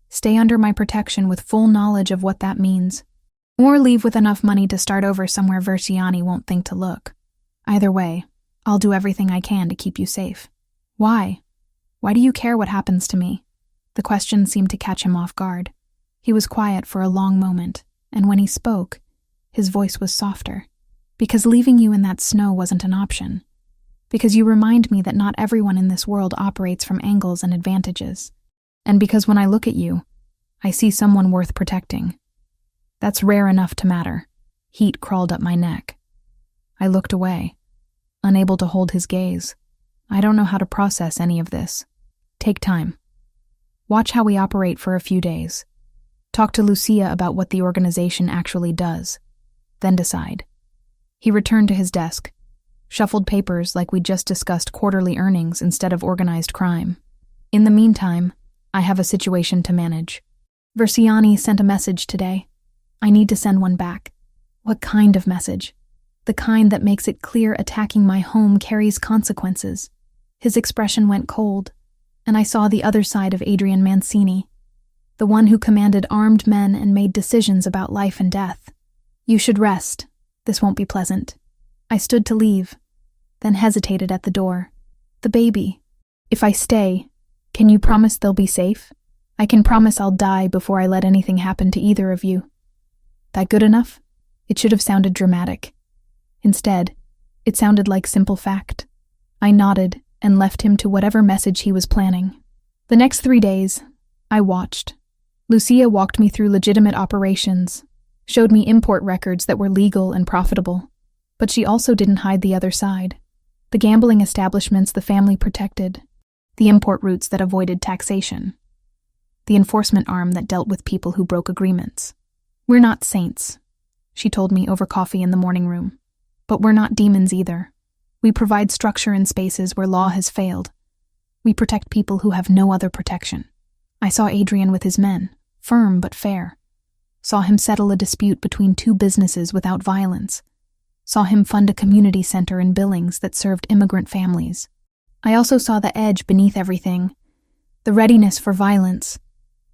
[SPEAKER 1] Stay under my protection with full knowledge of what that means. Or leave with enough money to start over somewhere Versiani won't think to look. Either way, I'll do everything I can to keep you safe." "Why?" Why do you care what happens to me? The question seemed to catch him off guard. He was quiet for a long moment, and when he spoke, his voice was softer. Because leaving you in that snow wasn't an option. Because you remind me that not everyone in this world operates from angles and advantages. And because when I look at you, I see someone worth protecting. That's rare enough to matter. Heat crawled up my neck. I looked away, unable to hold his gaze. I don't know how to process any of this. Take time. Watch how we operate for a few days. Talk to Lucia about what the organization actually does. Then decide. He returned to his desk, shuffled papers like we'd just discussed quarterly earnings instead of organized crime. In the meantime, I have a situation to manage. Versiani sent a message today. I need to send one back. What kind of message? The kind that makes it clear attacking my home carries consequences. His expression went cold, and I saw the other side of Adrian Mancini, the one who commanded armed men and made decisions about life and death. You should rest. This won't be pleasant. I stood to leave, then hesitated at the door. The baby. If I stay, can you promise they'll be safe? I can promise I'll die before I let anything happen to either of you. That good enough? It should have sounded dramatic. Instead, it sounded like simple fact. I nodded and left him to whatever message he was planning. The next 3 days, I watched. Lucia walked me through legitimate operations, showed me import records that were legal and profitable. But she also didn't hide the other side. The gambling establishments the family protected, the import routes that avoided taxation, the enforcement arm that dealt with people who broke agreements. We're not saints, she told me over coffee in the morning room. But we're not demons either. We provide structure in spaces where law has failed. We protect people who have no other protection. I saw Adrian with his men, firm but fair. Saw him settle a dispute between 2 businesses without violence. Saw him fund a community center in Billings that served immigrant families. I also saw the edge beneath everything, the readiness for violence,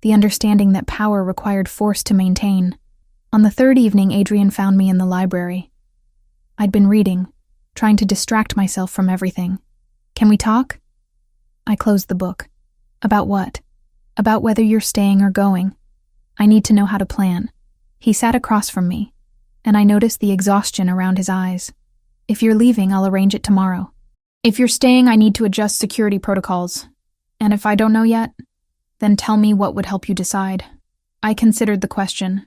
[SPEAKER 1] the understanding that power required force to maintain. On the 3rd evening, Adrian found me in the library. I'd been reading, trying to distract myself from everything. Can we talk? I closed the book. About what? About whether you're staying or going. I need to know how to plan. He sat across from me, and I noticed the exhaustion around his eyes. If you're leaving, I'll arrange it tomorrow. If you're staying, I need to adjust security protocols. And if I don't know yet, then tell me what would help you decide. I considered the question.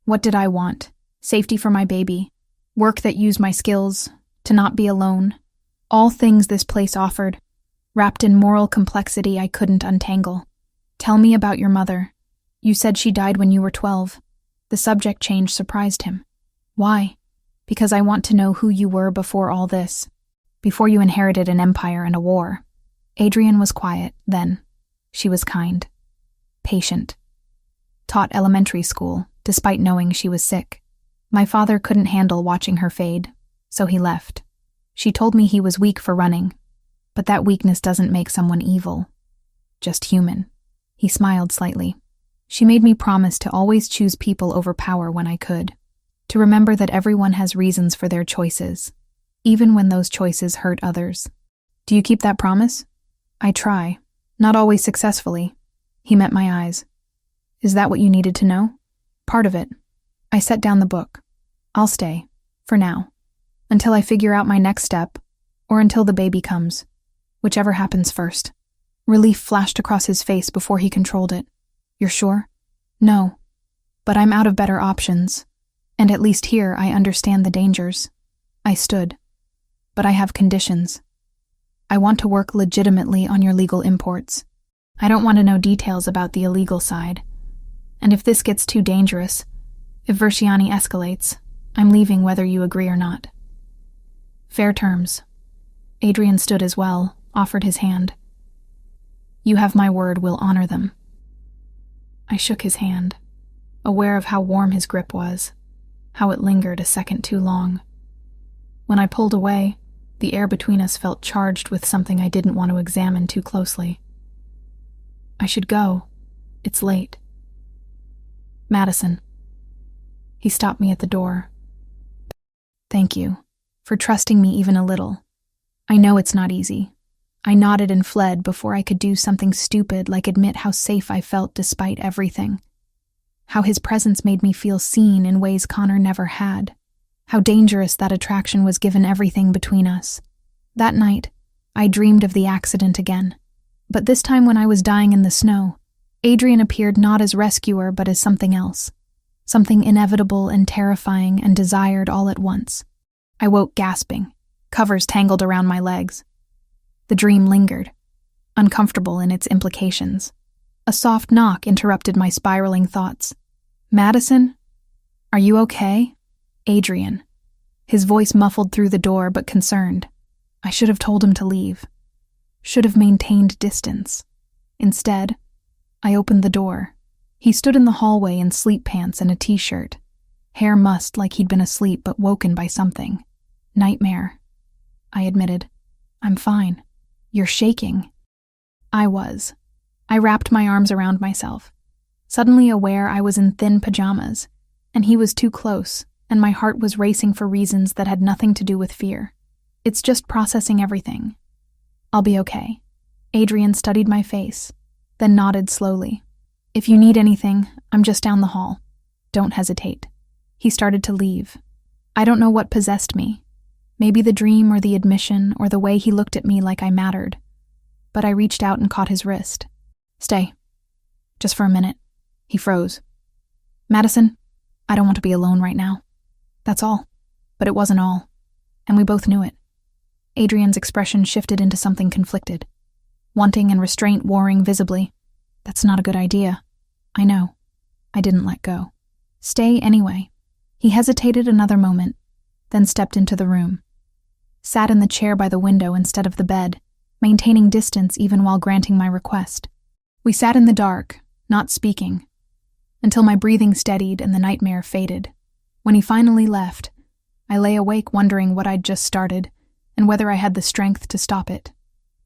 [SPEAKER 1] What did I want? Safety for my baby. Work that used my skills. To not be alone. All things this place offered, wrapped in moral complexity I couldn't untangle. Tell me about your mother. You said she died when you were 12. The subject change surprised him. Why? Because I want to know who you were before all this. Before you inherited an empire and a war. Adrian was quiet, then. She was kind. Patient. Taught elementary school, despite knowing she was sick. My father couldn't handle watching her fade, so he left. She told me he was weak for running, but that weakness doesn't make someone evil. Just human. He smiled slightly. She made me promise to always choose people over power when I could. To remember that everyone has reasons for their choices, even when those choices hurt others. Do you keep that promise? I try, not always successfully. He met my eyes. Is that what you needed to know? Part of it. I set down the book. I'll stay, for now, until I figure out my next step, or until the baby comes, whichever happens first. Relief flashed across his face before he controlled it. You're sure? No, but I'm out of better options, and at least here I understand the dangers. I stood. But I have conditions. I want to work legitimately on your legal imports. I don't want to know details about the illegal side. And if this gets too dangerous, if Versiani escalates, I'm leaving whether you agree or not. Fair terms. Adrian stood as well, offered his hand. You have my word, we'll honor them. I shook his hand, aware of how warm his grip was, how it lingered a second too long. When I pulled away, the air between us felt charged with something I didn't want to examine too closely. I should go. It's late. Madison. He stopped me at the door. Thank you for trusting me even a little. I know it's not easy. I nodded and fled before I could do something stupid like admit how safe I felt despite everything. How his presence made me feel seen in ways Connor never had. How dangerous that attraction was given everything between us. That night, I dreamed of the accident again. But this time when I was dying in the snow, Adrian appeared not as rescuer but as something else. Something inevitable and terrifying and desired all at once. I woke gasping, covers tangled around my legs. The dream lingered, uncomfortable in its implications. A soft knock interrupted my spiraling thoughts. "Madison? Are you okay?" Adrian. His voice muffled through the door but concerned. I should have told him to leave. Should have maintained distance. Instead, I opened the door. He stood in the hallway in sleep pants and a t-shirt. Hair mussed like he'd been asleep but woken by something. Nightmare. I admitted. "I'm fine." "You're shaking." I was. I wrapped my arms around myself, suddenly aware I was in thin pajamas, and he was too close, and my heart was racing for reasons that had nothing to do with fear. It's just processing everything. "I'll be okay." Adrian studied my face, then nodded slowly. "If you need anything, I'm just down the hall. Don't hesitate." He started to leave. I don't know what possessed me. Maybe the dream or the admission or the way he looked at me like I mattered. But I reached out and caught his wrist. "Stay. Just for a minute." He froze. "Madison, I don't want to be alone right now. That's all." But it wasn't all. And we both knew it. Adrian's expression shifted into something conflicted. Wanting and restraint warring visibly. "That's not a good idea." "I know." I didn't let go. "Stay anyway." He hesitated another moment, then stepped into the room. Sat in the chair by the window instead of the bed, maintaining distance even while granting my request. We sat in the dark, not speaking, until my breathing steadied and the nightmare faded. When he finally left, I lay awake wondering what I'd just started and whether I had the strength to stop it.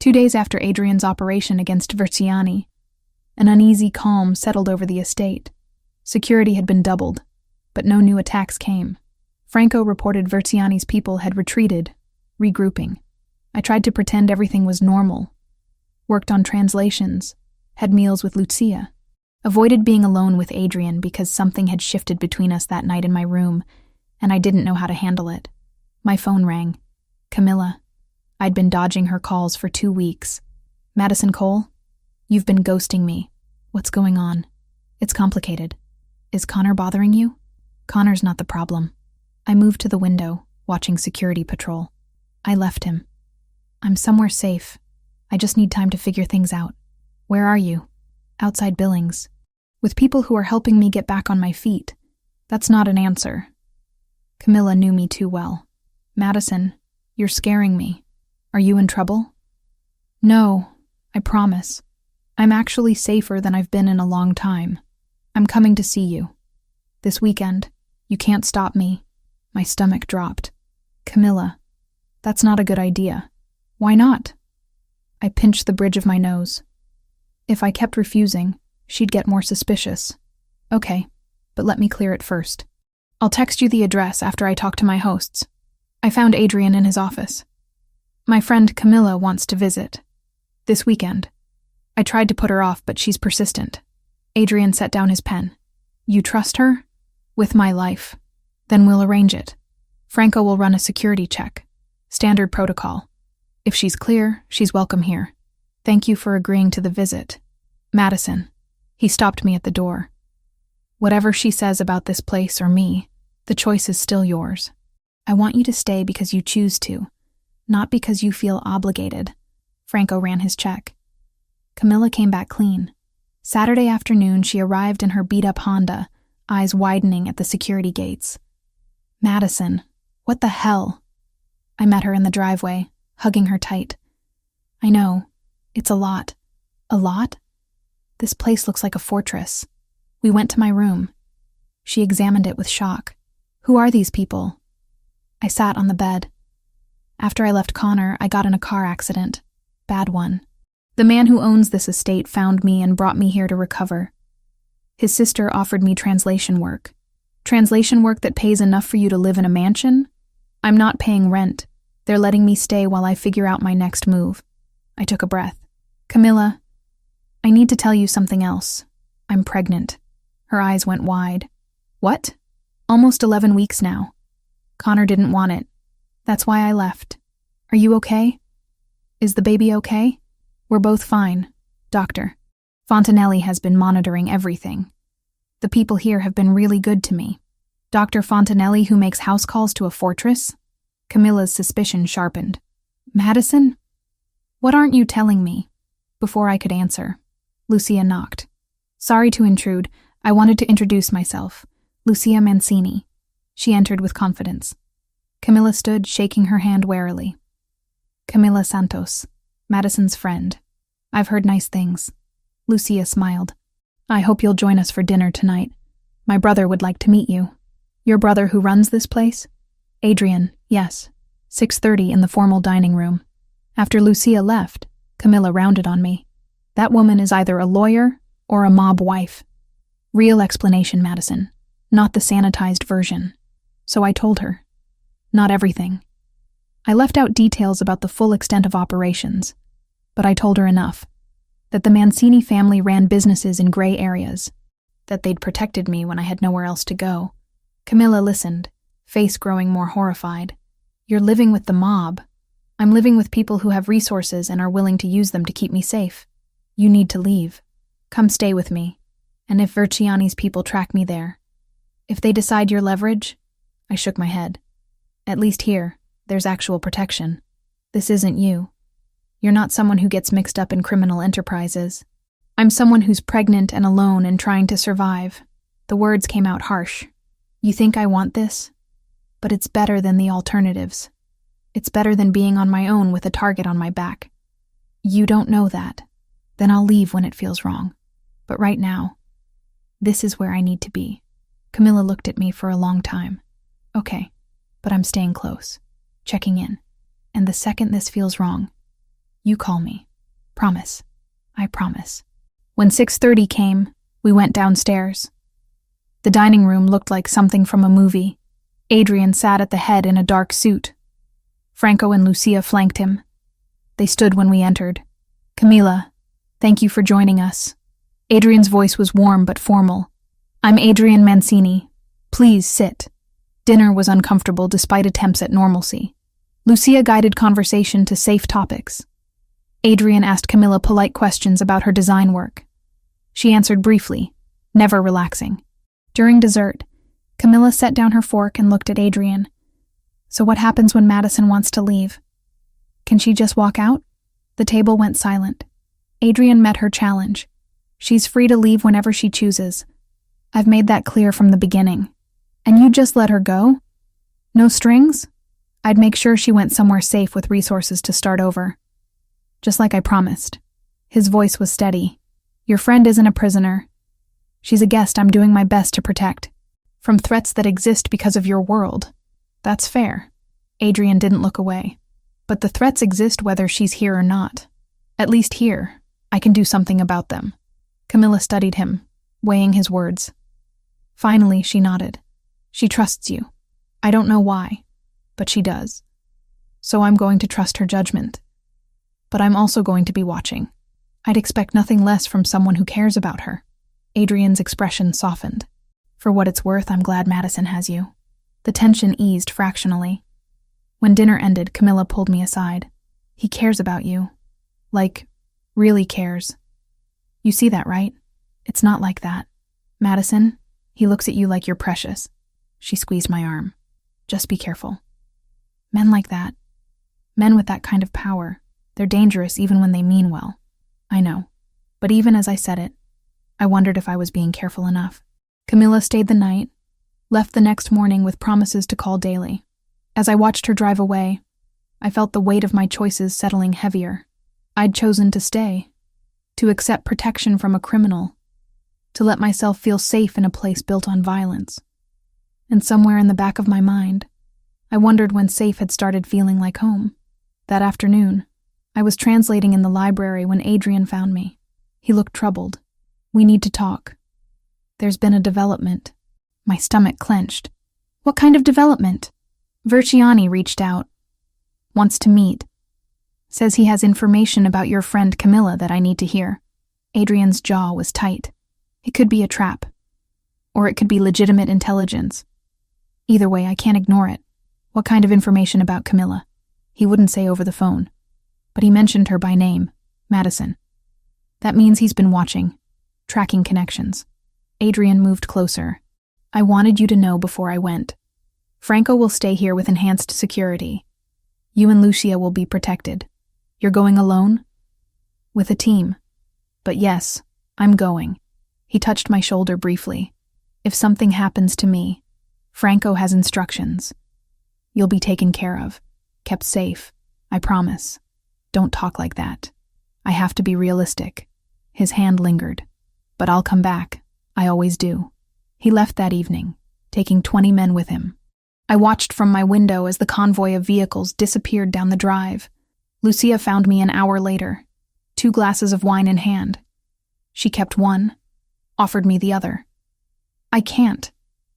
[SPEAKER 1] 2 days after Adrian's operation against Verziani, an uneasy calm settled over the estate. Security had been doubled, but no new attacks came. Franco reported Verziani's people had retreated, regrouping. I tried to pretend everything was normal. Worked on translations, had meals with Lucia. Avoided being alone with Adrian because something had shifted between us that night in my room, and I didn't know how to handle it. My phone rang. Camilla. I'd been dodging her calls for 2 weeks. "Madison Cole? You've been ghosting me. What's going on?" "It's complicated." "Is Connor bothering you?" "Connor's not the problem." I moved to the window, watching security patrol. I left him. "I'm somewhere safe. I just need time to figure things out." "Where are you?" "Outside Billings. With people who are helping me get back on my feet." "That's not an answer." Camilla knew me too well. "Madison, you're scaring me. Are you in trouble?" "No, I promise. I'm actually safer than I've been in a long time. I'm coming to see you. This weekend. You can't stop me." My stomach dropped. "Camilla, that's not a good idea." "Why not?" I pinched the bridge of my nose. If I kept refusing, she'd get more suspicious. "Okay, but let me clear it first. I'll text you the address after I talk to my hosts." I found Adrian in his office. "My friend Camilla wants to visit. This weekend." I tried to put her off, but she's persistent. Adrian set down his pen. "You trust her?" "With my life." "Then we'll arrange it. Franco will run a security check. Standard protocol. If she's clear, she's welcome here. Thank you for agreeing to the visit. Madison." He stopped me at the door. "Whatever she says about this place or me, the choice is still yours. I want you to stay because you choose to, not because you feel obligated." Franco ran his check. Camilla came back clean. Saturday afternoon, she arrived in her beat-up Honda, eyes widening at the security gates. "Madison, what the hell?" I met her in the driveway, hugging her tight. "I know. It's a lot." "A lot?" "This place looks like a fortress." We went to my room. She examined it with shock. "Who are these people?" I sat on the bed. "After I left Connor, I got in a car accident. Bad one. The man who owns this estate found me and brought me here to recover. His sister offered me translation work. Translation work that pays enough for you to live in a mansion? I'm not paying rent. They're letting me stay while I figure out my next move. I took a breath. Camilla, I need to tell you something else. I'm pregnant. Her eyes went wide. What? Almost 11 weeks now. Connor didn't want it. That's why I left. Are you okay? Is the baby okay? We're both fine, Doctor. Fontanelli has been monitoring everything. The people here have been really good to me. Dr. Fontanelli, who makes house calls to a fortress? Camilla's suspicion sharpened. Madison? What aren't you telling me? Before I could answer, Lucia knocked. Sorry to intrude. I wanted to introduce myself. Lucia Mancini. She entered with confidence. Camilla stood, shaking her hand warily. Camilla Santos, Madison's friend. I've heard nice things. Lucia smiled. I hope you'll join us for dinner tonight. My brother would like to meet you. Your brother who runs this place? Adrian, yes. 6:30 in the formal dining room. After Lucia left, Camilla rounded on me. That woman is either a lawyer or a mob wife. Real explanation, Madison, not the sanitized version. So I told her. Not everything. I left out details about the full extent of operations, but I told her enough. That the Mancini family ran businesses in gray areas. That they'd protected me when I had nowhere else to go. Camilla listened, face growing more horrified. You're living with the mob. I'm living with people who have resources and are willing to use them to keep me safe. You need to leave. Come stay with me. And if Verciani's people track me there. If they decide you're leverage, I shook my head. At least here, there's actual protection. This isn't you. You're not someone who gets mixed up in criminal enterprises. I'm someone who's pregnant and alone and trying to survive. The words came out harsh. You think I want this? But it's better than the alternatives. It's better than being on my own with a target on my back. You don't know that. Then I'll leave when it feels wrong. But right now, this is where I need to be. Camilla looked at me for a long time. Okay, but I'm staying close, checking in. And the second this feels wrong, you call me. Promise. I promise. When 6:30 came, we went downstairs. The dining room looked like something from a movie. Adrian sat at the head in a dark suit. Franco and Lucia flanked him. They stood when we entered. Camilla, thank you for joining us. Adrian's voice was warm but formal. I'm Adrian Mancini. Please sit. Dinner was uncomfortable despite attempts at normalcy. Lucia guided conversation to safe topics. Adrian asked Camilla polite questions about her design work. She answered briefly, never relaxing. During dessert, Camilla set down her fork and looked at Adrian. So what happens when Madison wants to leave? Can she just walk out? The table went silent. Adrian met her challenge. She's free to leave whenever she chooses. I've made that clear from the beginning. And you just let her go? No strings? I'd make sure she went somewhere safe with resources to start over. Just like I promised. His voice was steady. Your friend isn't a prisoner. She's a guest I'm doing my best to protect. From threats that exist because of your world. That's fair. Adrian didn't look away. But the threats exist whether she's here or not. At least here, I can do something about them. Camilla studied him, weighing his words. Finally, she nodded. She trusts you. I don't know why, but she does. So I'm going to trust her judgment. But I'm also going to be watching. I'd expect nothing less from someone who cares about her. Adrian's expression softened. For what it's worth, I'm glad Madison has you. The tension eased fractionally. When dinner ended, Camilla pulled me aside. He cares about you. Like, really cares. You see that, right? It's not like that. Madison, he looks at you like you're precious. She squeezed my arm. Just be careful. Men like that. Men with that kind of power. They're dangerous even when they mean well. I know. But even as I said it, I wondered if I was being careful enough. Camilla stayed the night, left the next morning with promises to call daily. As I watched her drive away, I felt the weight of my choices settling heavier. I'd chosen to stay, to accept protection from a criminal, to let myself feel safe in a place built on violence. And somewhere in the back of my mind, I wondered when safe had started feeling like home. That afternoon, I was translating in the library when Adrian found me. He looked troubled. We need to talk. There's been a development. My stomach clenched. What kind of development? Verciani reached out. Wants to meet. Says he has information about your friend Camilla that I need to hear. Adrian's jaw was tight. It could be a trap. Or it could be legitimate intelligence. Either way, I can't ignore it. What kind of information about Camilla? He wouldn't say over the phone. But he mentioned her by name, Madison. That means he's been watching, tracking connections. Adrian moved closer. I wanted you to know before I went. Franco will stay here with enhanced security. You and Lucia will be protected. You're going alone? With a team. But yes, I'm going. He touched my shoulder briefly. If something happens to me, Franco has instructions. You'll be taken care of, kept safe, I promise. Don't talk like that. I have to be realistic. His hand lingered. But I'll come back. I always do. He left that evening, taking 20 men with him. I watched from my window as the convoy of vehicles disappeared down the drive. Lucia found me an hour later, 2 glasses of wine in hand. She kept one, offered me the other. I can't.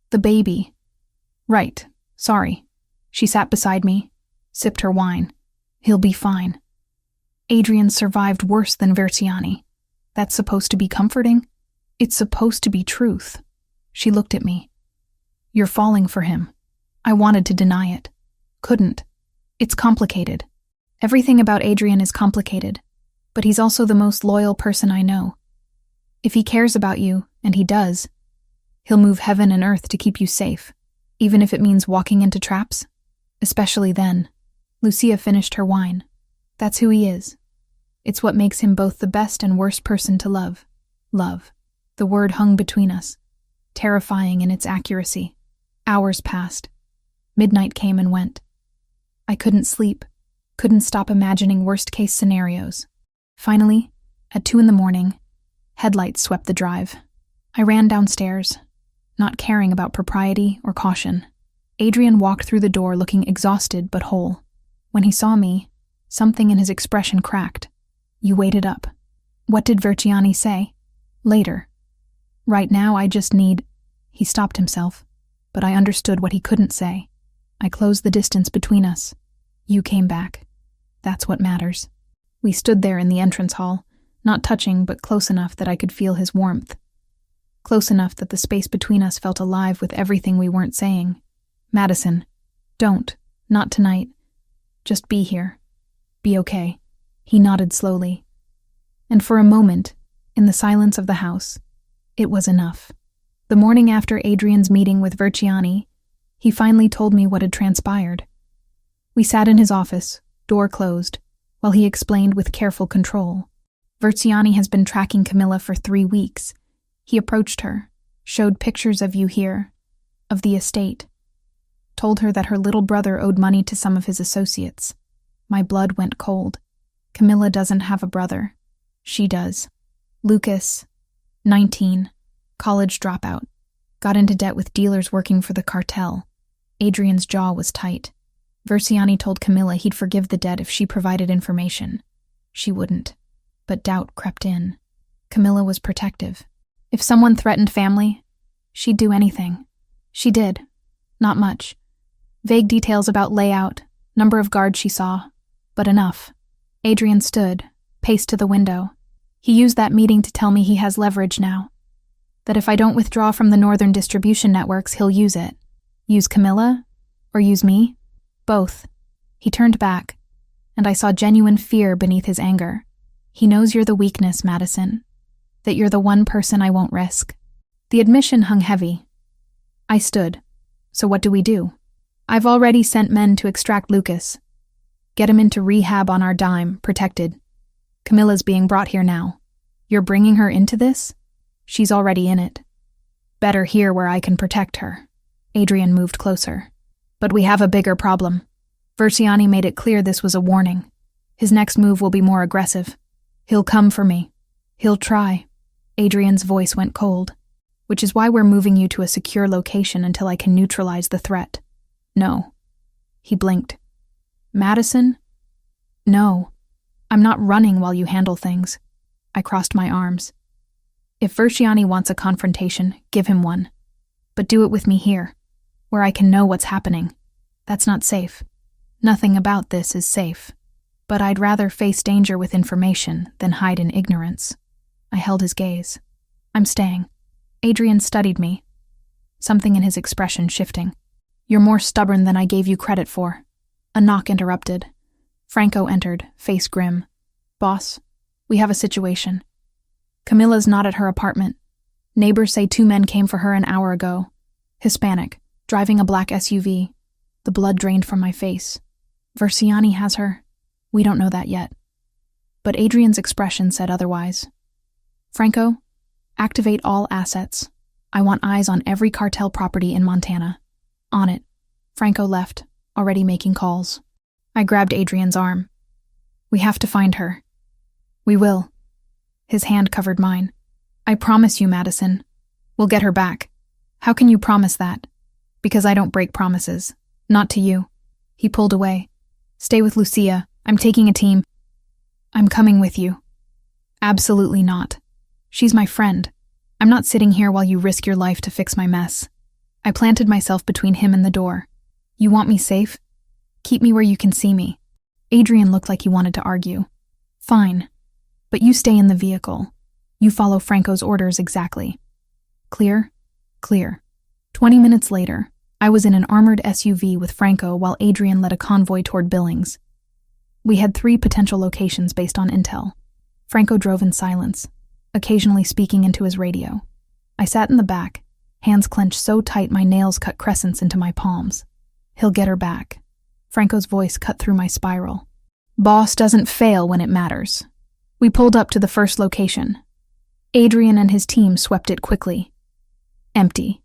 [SPEAKER 1] The baby. Right, sorry. She sat beside me, sipped her wine. He'll be fine. Adrian survived worse than Verziani. That's supposed to be comforting? It's supposed to be truth. She looked at me. You're falling for him. I wanted to deny it. Couldn't. It's complicated. Everything about Adrian is complicated, but he's also the most loyal person I know. If he cares about you, and he does, he'll move heaven and earth to keep you safe, even if it means walking into traps. Especially then. Lucia finished her wine. That's who he is. It's what makes him both the best and worst person to love. Love. The word hung between us, terrifying in its accuracy. Hours passed. Midnight came and went. I couldn't sleep, couldn't stop imagining worst-case scenarios. Finally, at 2 a.m, headlights swept the drive. I ran downstairs, not caring about propriety or caution. Adrian walked through the door looking exhausted but whole. When he saw me, something in his expression cracked. You waited up. What did Verziani say? Later. Right now I just need... He stopped himself, but I understood what he couldn't say. I closed the distance between us. You came back. That's what matters. We stood there in the entrance hall, not touching but close enough that I could feel his warmth. Close enough that the space between us felt alive with everything we weren't saying. Madison, don't. Not tonight. Just be here. Be okay. He nodded slowly. And for a moment, in the silence of the house, it was enough. The morning after Adrian's meeting with Verziani, he finally told me what had transpired. We sat in his office, door closed, while he explained with careful control. Verziani has been tracking Camilla for 3 weeks. He approached her, showed pictures of you here, of the estate, told her that her little brother owed money to some of his associates. My blood went cold. Camilla doesn't have a brother. She does. Lucas, 19, college dropout, got into debt with dealers working for the cartel. Adrian's jaw was tight. Verziani told Camilla he'd forgive the debt if she provided information. She wouldn't. But doubt crept in. Camilla was protective. If someone threatened family, she'd do anything. She did. Not much. Vague details about layout, number of guards she saw, but enough. Adrian stood, paced to the window. He used that meeting to tell me he has leverage now. That if I don't withdraw from the northern distribution networks, he'll use it. Use Camilla? Or use me? Both. He turned back, and I saw genuine fear beneath his anger. He knows you're the weakness, Madison. That you're the one person I won't risk. The admission hung heavy. I stood. So what do we do? I've already sent men to extract Lucas. Get him into rehab on our dime, protected. Camilla's being brought here now. You're bringing her into this? She's already in it. Better here where I can protect her. Adrian moved closer. But we have a bigger problem. Verziani made it clear this was a warning. His next move will be more aggressive. He'll come for me. He'll try. Adrian's voice went cold. Which is why we're moving you to a secure location until I can neutralize the threat. No. He blinked. Madison? No. I'm not running while you handle things. I crossed my arms. If Verziani wants a confrontation, give him one. But do it with me here, where I can know what's happening. That's not safe. Nothing about this is safe. But I'd rather face danger with information than hide in ignorance. I held his gaze. I'm staying. Adrian studied me, something in his expression shifting. You're more stubborn than I gave you credit for. A knock interrupted. Franco entered, face grim. Boss, we have a situation. Camilla's not at her apartment. Neighbors say 2 men came for her an hour ago. Hispanic, driving a black SUV. The blood drained from my face. Versiani has her. We don't know that yet. But Adrian's expression said otherwise. Franco, activate all assets. I want eyes on every cartel property in Montana. On it. Franco left, already making calls. I grabbed Adrian's arm. We have to find her. We will. His hand covered mine. I promise you, Madison. We'll get her back. How can you promise that? Because I don't break promises. Not to you. He pulled away. Stay with Lucia. I'm taking a team. I'm coming with you. Absolutely not. She's my friend. I'm not sitting here while you risk your life to fix my mess. I planted myself between him and the door. You want me safe? Keep me where you can see me. Adrian looked like he wanted to argue. Fine. But you stay in the vehicle. You follow Franco's orders exactly. Clear? Clear. 20 minutes later, I was in an armored SUV with Franco while Adrian led a convoy toward Billings. We had 3 potential locations based on intel. Franco drove in silence, occasionally speaking into his radio. I sat in the back, hands clenched so tight my nails cut crescents into my palms. He'll get her back. Franco's voice cut through my spiral. Boss doesn't fail when it matters. We pulled up to the first location. Adrian and his team swept it quickly. Empty.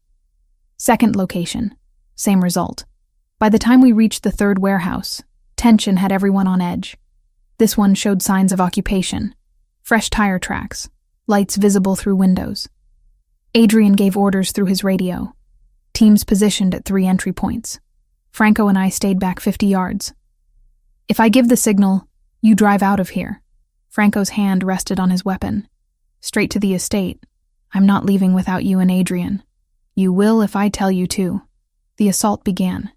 [SPEAKER 1] Second location. Same result. By the time we reached the 3rd warehouse, tension had everyone on edge. This one showed signs of occupation. Fresh tire tracks. Lights visible through windows. Adrian gave orders through his radio. Teams positioned at 3 entry points. Franco and I stayed back 50 yards. If I give the signal, you drive out of here. Franco's hand rested on his weapon. Straight to the estate. I'm not leaving without you and Adrian. You will if I tell you to. The assault began.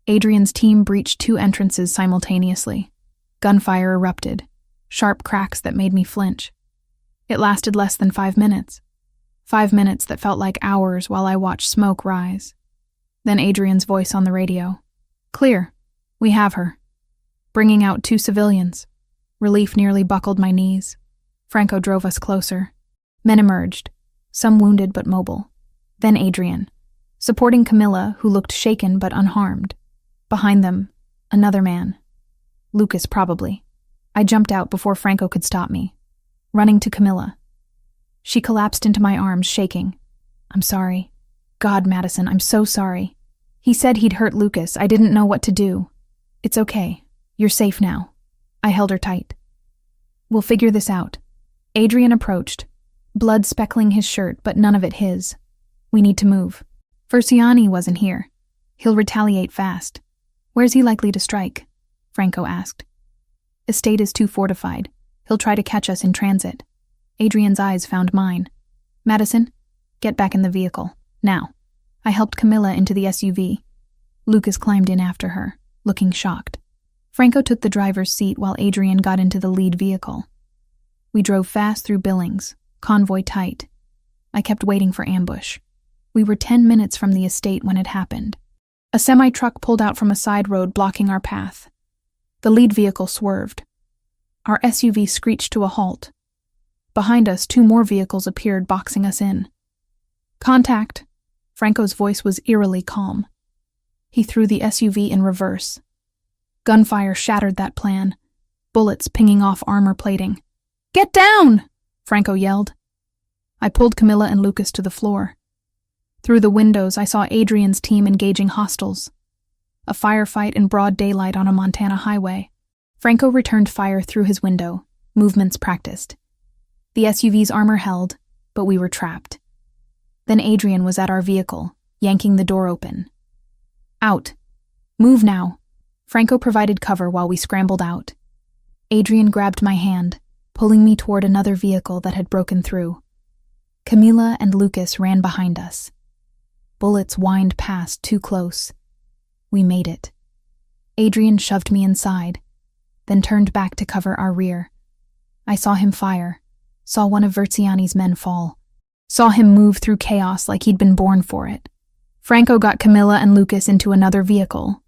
[SPEAKER 1] Adrian's team breached 2 entrances simultaneously. Gunfire erupted. Sharp cracks that made me flinch. It lasted less than 5 minutes. 5 minutes that felt like hours while I watched smoke rise. Then Adrian's voice on the radio. Clear. We have her. Bringing out 2 civilians. Relief nearly buckled my knees. Franco drove us closer. Men emerged, some wounded but mobile. Then Adrian, supporting Camilla, who looked shaken but unharmed. Behind them, another man. Lucas, probably. I jumped out before Franco could stop me, running to Camilla. She collapsed into my arms, shaking. I'm sorry. God, Madison, I'm so sorry. He said he'd hurt Lucas. I didn't know what to do. It's okay. You're safe now. I held her tight. We'll figure this out. Adrian approached, blood speckling his shirt, but none of it his. We need to move. Versiani wasn't here. He'll retaliate fast. Where's he likely to strike? Franco asked. Estate is too fortified. He'll try to catch us in transit. Adrian's eyes found mine. Madison, get back in the vehicle. Now. I helped Camilla into the SUV. Lucas climbed in after her, looking shocked. Franco took the driver's seat while Adrian got into the lead vehicle. We drove fast through Billings, convoy tight. I kept waiting for ambush. We were 10 minutes from the estate when it happened. A semi-truck pulled out from a side road blocking our path. The lead vehicle swerved. Our SUV screeched to a halt. Behind us, 2 more vehicles appeared, boxing us in. Contact. Franco's voice was eerily calm. He threw the SUV in reverse. Gunfire shattered that plan, bullets pinging off armor plating. Get down! Franco yelled. I pulled Camilla and Lucas to the floor. Through the windows, I saw Adrian's team engaging hostiles. A firefight in broad daylight on a Montana highway. Franco returned fire through his window, movements practiced. The SUV's armor held, but we were trapped. Then Adrian was at our vehicle, yanking the door open. Out. Move now. Franco provided cover while we scrambled out. Adrian grabbed my hand, pulling me toward another vehicle that had broken through. Camilla and Lucas ran behind us. Bullets whined past too close. We made it. Adrian shoved me inside. then turned back to cover our rear. I saw him fire, saw one of Verziani's men fall, saw him move through chaos like he'd been born for it. Franco got Camilla and Lucas into another vehicle.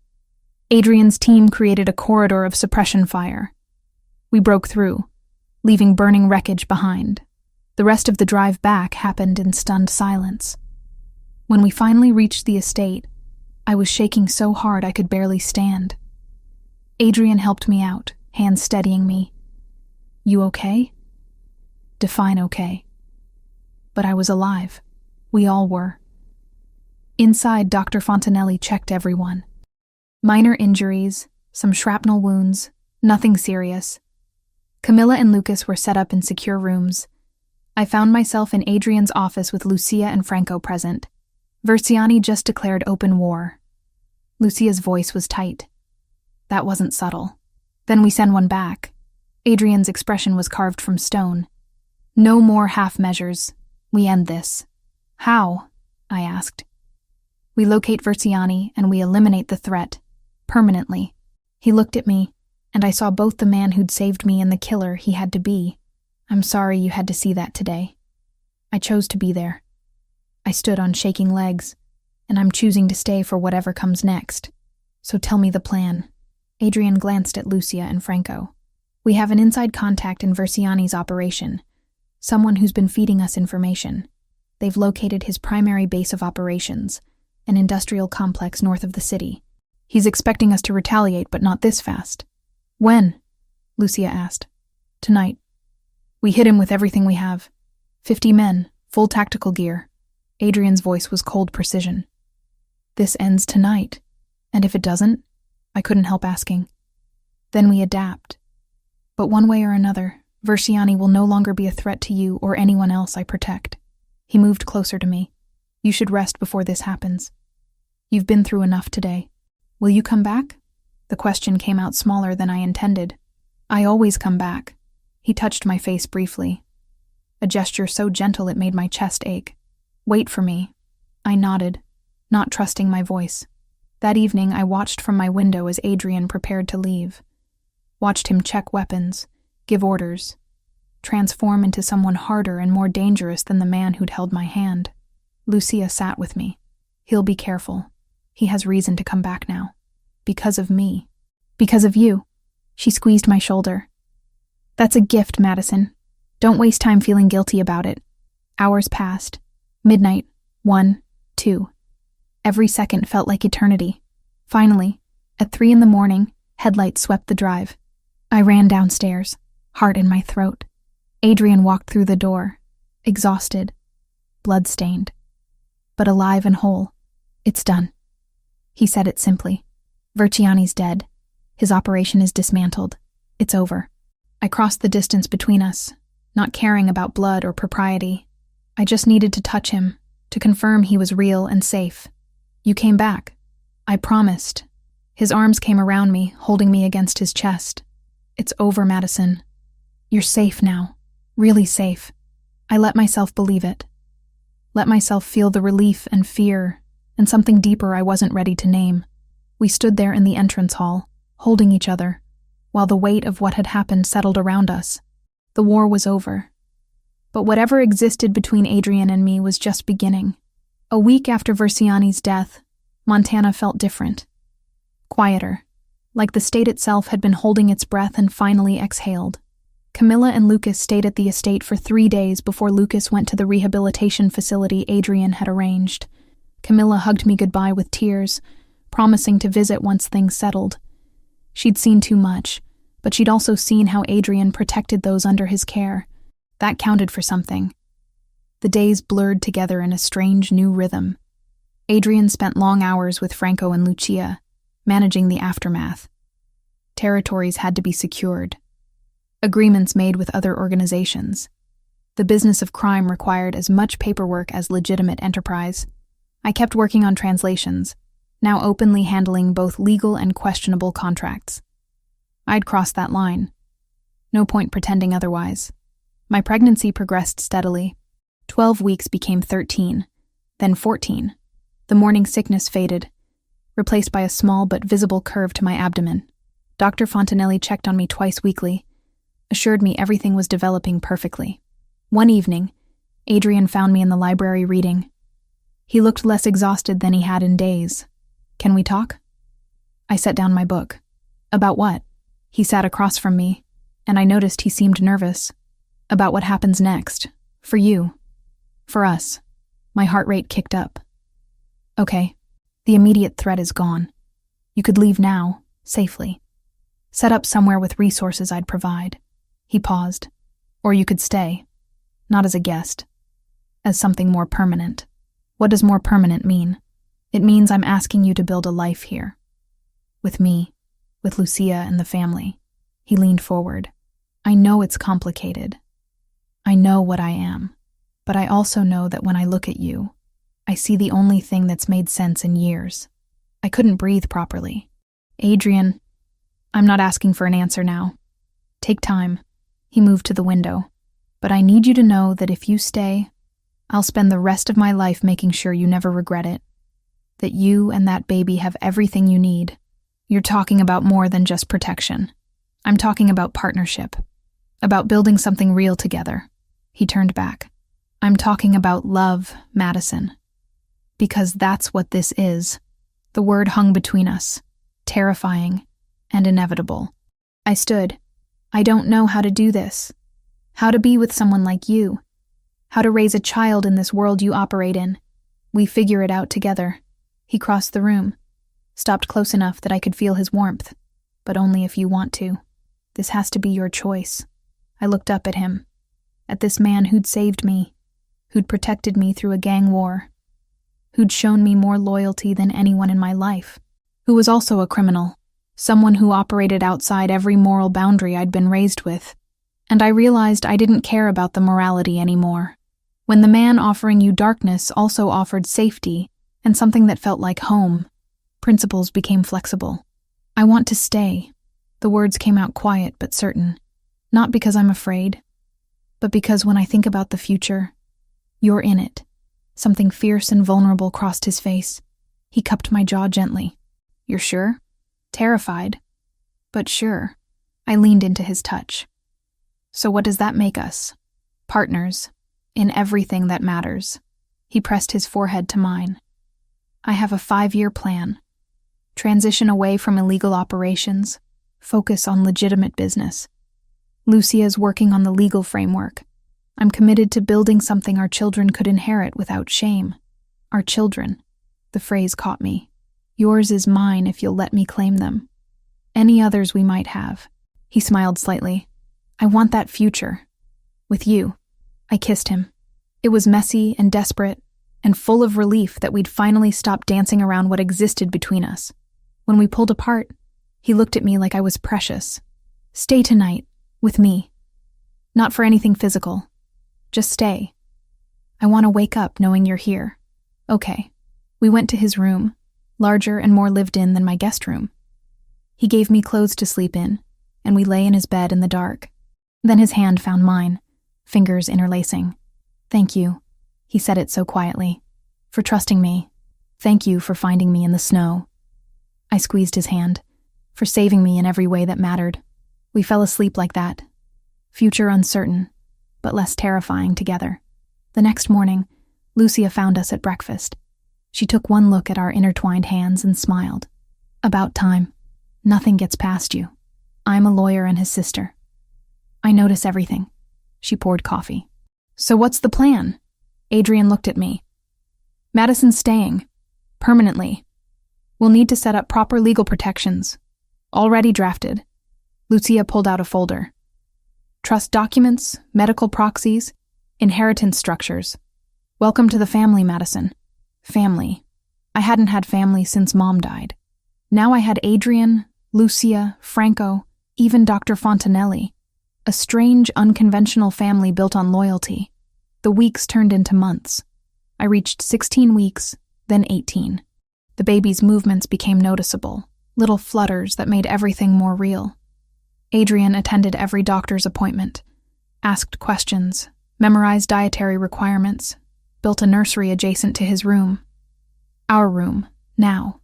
[SPEAKER 1] Adrian's team created a corridor of suppression fire. We broke through, leaving burning wreckage behind. The rest of the drive back happened in stunned silence. When we finally reached the estate, I was shaking so hard I could barely stand. Adrian helped me out, hands steadying me. "You okay?" Define okay. But I was alive. We all were. Inside, Dr. Fontanelli checked everyone. Minor injuries, some shrapnel wounds, nothing serious. Camilla and Lucas were set up in secure rooms. I found myself in Adrian's office with Lucia and Franco present. Verziani just declared open war. Lucia's voice was tight. That wasn't subtle. Then we send one back. Adrian's expression was carved from stone. No more half measures. We end this. How? I asked. We locate Verziani and we eliminate the threat. Permanently. He looked at me, and I saw both the man who'd saved me and the killer he had to be. I'm sorry you had to see that today. I chose to be there. I stood on shaking legs, and I'm choosing to stay for whatever comes next. So tell me the plan. Adrian glanced at Lucia and Franco. We have an inside contact in Verziani's operation, someone who's been feeding us information. They've located his primary base of operations, an industrial complex north of the city. He's expecting us to retaliate, but not this fast. When? Lucia asked. Tonight. We hit him with everything we have. 50 men, full tactical gear. Adrian's voice was cold precision. This ends tonight. And if it doesn't? I couldn't help asking. Then we adapt. But one way or another, Verziani will no longer be a threat to you or anyone else I protect. He moved closer to me. You should rest before this happens. You've been through enough today. Will you come back? The question came out smaller than I intended. I always come back. He touched my face briefly. A gesture so gentle it made my chest ache. Wait for me. I nodded, not trusting my voice. That evening I watched from my window as Adrian prepared to leave. Watched him check weapons, give orders, transform into someone harder and more dangerous than the man who'd held my hand. Lucia sat with me. He'll be careful. He has reason to come back now. Because of me. Because of you. She squeezed my shoulder. That's a gift, Madison. Don't waste time feeling guilty about it. Hours passed. Midnight. 1, 2. Every second felt like eternity. Finally, at 3 a.m, headlights swept the drive. I ran downstairs, heart in my throat. Adrian walked through the door, exhausted, blood-stained, but alive and whole. It's done. He said it simply. Verziani's dead. His operation is dismantled. It's over. I crossed the distance between us, not caring about blood or propriety. I just needed to touch him, to confirm he was real and safe. You came back. I promised. His arms came around me, holding me against his chest. It's over, Madison. You're safe now. Really safe. I let myself believe it. Let myself feel the relief and fear, and something deeper I wasn't ready to name. We stood there in the entrance hall, holding each other, while the weight of what had happened settled around us. The war was over. But whatever existed between Adrian and me was just beginning. A week after Verziani's death, Montana felt different. Quieter, like the state itself had been holding its breath and finally exhaled. Camilla and Lucas stayed at the estate for 3 days before Lucas went to the rehabilitation facility Adrian had arranged. Camilla hugged me goodbye with tears, promising to visit once things settled. She'd seen too much, but she'd also seen how Adrian protected those under his care. That counted for something. The days blurred together in a strange new rhythm. Adrian spent long hours with Franco and Lucia, managing the aftermath. Territories had to be secured. Agreements made with other organizations. The business of crime required as much paperwork as legitimate enterprise. I kept working on translations, now openly handling both legal and questionable contracts. I'd crossed that line. No point pretending otherwise. My pregnancy progressed steadily. 12 weeks became 13, then 14. The morning sickness faded, replaced by a small but visible curve to my abdomen. Dr. Fontanelli checked on me twice weekly, assured me everything was developing perfectly. One evening, Adrian found me in the library reading. He looked less exhausted than he had in days. "Can we talk?" I set down my book. "About what?" He sat across from me, and I noticed he seemed nervous. "About what happens next. For you. For us." My heart rate kicked up. "Okay, the immediate threat is gone. You could leave now, safely. Set up somewhere with resources I'd provide." He paused. "Or you could stay. Not as a guest. As something more permanent." "What does more permanent mean?" "It means I'm asking you to build a life here. With me, with Lucia and the family." He leaned forward. "I know it's complicated. I know what I am. But I also know that when I look at you, I see the only thing that's made sense in years." I couldn't breathe properly. "Adrian, I'm not asking for an answer now. Take time." He moved to the window. "But I need you to know that if you stay, I'll spend the rest of my life making sure you never regret it. That you and that baby have everything you need. You're talking about more than just protection. I'm talking about partnership. About building something real together." He turned back. "I'm talking about love, Madison. Because that's what this is." The word hung between us, terrifying and inevitable. I stood. "I don't know how to do this. How to be with someone like you. How to raise a child in this world you operate in. We figure it out together." He crossed the room, stopped close enough that I could feel his warmth. "But only if you want to. This has to be your choice." I looked up at him, at this man who'd saved me, who'd protected me through a gang war, who'd shown me more loyalty than anyone in my life, who was also a criminal, someone who operated outside every moral boundary I'd been raised with. And I realized I didn't care about the morality anymore. When the man offering you darkness also offered safety and something that felt like home, principles became flexible. "I want to stay." The words came out quiet but certain. "Not because I'm afraid, but because when I think about the future, you're in it." Something fierce and vulnerable crossed his face. He cupped my jaw gently. "You're sure?" "Terrified, but sure." I leaned into his touch. "So what does that make us?" "Partners, in everything that matters." He pressed his forehead to mine. "I have a 5-year plan. Transition away from illegal operations, focus on legitimate business. Lucia's working on the legal framework. I'm committed to building something our children could inherit without shame. Our children." The phrase caught me. "Yours is mine if you'll let me claim them. Any others we might have." He smiled slightly. "I want that future. With you." I kissed him. It was messy and desperate, and full of relief that we'd finally stopped dancing around what existed between us. When we pulled apart, he looked at me like I was precious. "Stay tonight, with me. Not for anything physical. Just stay. I want to wake up knowing you're here." "Okay." We went to his room, larger and more lived in than my guest room. He gave me clothes to sleep in, and we lay in his bed in the dark. Then his hand found mine, fingers interlacing. "Thank you," he said it so quietly, "for trusting me. Thank you for finding me in the snow." I squeezed his hand, for saving me in every way that mattered. We fell asleep like that, future uncertain, but less terrifying together. The next morning, Lucia found us at breakfast. She took one look at our intertwined hands and smiled. "About time. Nothing gets past you. I'm a lawyer and his sister. I notice everything." She poured coffee. "So what's the plan?" Adrian looked at me. "Madison's staying. Permanently. We'll need to set up proper legal protections. Already drafted." Lucia pulled out a folder. "Trust documents, medical proxies, inheritance structures. Welcome to the family, Madison." Family. I hadn't had family since Mom died. Now I had Adrian, Lucia, Franco, even Dr. Fontanelli. A strange, unconventional family built on loyalty. The weeks turned into months. I reached 16 weeks, then 18. The baby's movements became noticeable, little flutters that made everything more real. Adrian attended every doctor's appointment, asked questions, memorized dietary requirements, built a nursery adjacent to his room. Our room, now.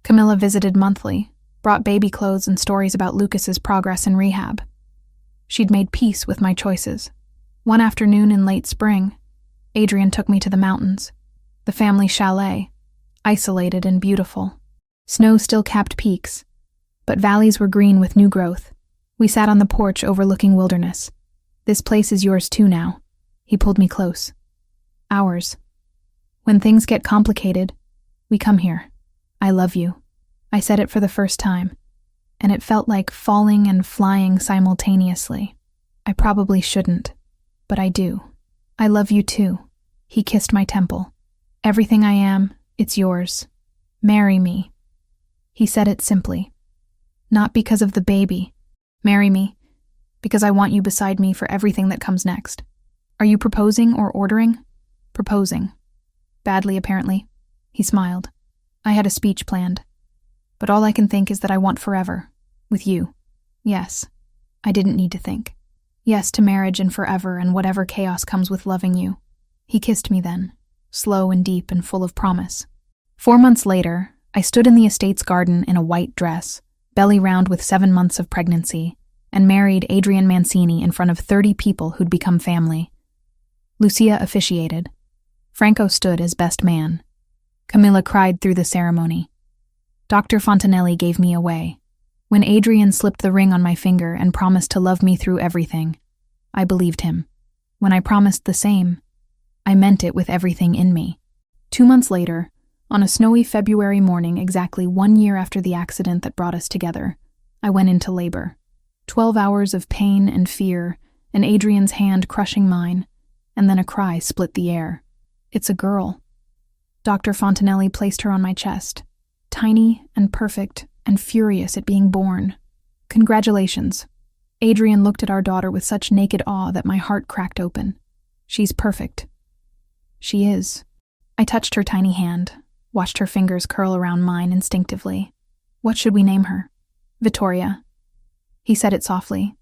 [SPEAKER 1] Camilla visited monthly, brought baby clothes and stories about Lucas's progress in rehab. She'd made peace with my choices. One afternoon in late spring, Adrian took me to the mountains, the family chalet, isolated and beautiful. Snow still capped peaks, but valleys were green with new growth. We sat on the porch overlooking wilderness. "This place is yours too now." He pulled me close. "Ours. When things get complicated, we come here. I love you." I said it for the first time, and it felt like falling and flying simultaneously. I probably shouldn't, but I do. "I love you too." He kissed my temple. "Everything I am, it's yours. Marry me." He said it simply. "Not because of the baby. Marry me, because I want you beside me for everything that comes next." "Are you proposing or ordering?" "Proposing." "Badly, apparently." He smiled. "I had a speech planned. But all I can think is that I want forever. With you." "Yes." I didn't need to think. "Yes to marriage and forever and whatever chaos comes with loving you." He kissed me then, slow and deep and full of promise. 4 months later, I stood in the estate's garden in a white dress, belly round with 7 months of pregnancy, and married Adrian Mancini in front of 30 people who'd become family. Lucia officiated. Franco stood as best man. Camilla cried through the ceremony. Dr. Fontanelli gave me away. When Adrian slipped the ring on my finger and promised to love me through everything, I believed him. When I promised the same, I meant it with everything in me. 2 months later, on a snowy February morning exactly 1 year after the accident that brought us together, I went into labor. 12 hours of pain and fear, and Adrian's hand crushing mine, and then a cry split the air. "It's a girl." Dr. Fontanelli placed her on my chest, tiny and perfect and furious at being born. "Congratulations." Adrian looked at our daughter with such naked awe that my heart cracked open. "She's perfect." "She is." I touched her tiny hand, watched her fingers curl around mine instinctively. "What should we name her?" "Vittoria." He said it softly.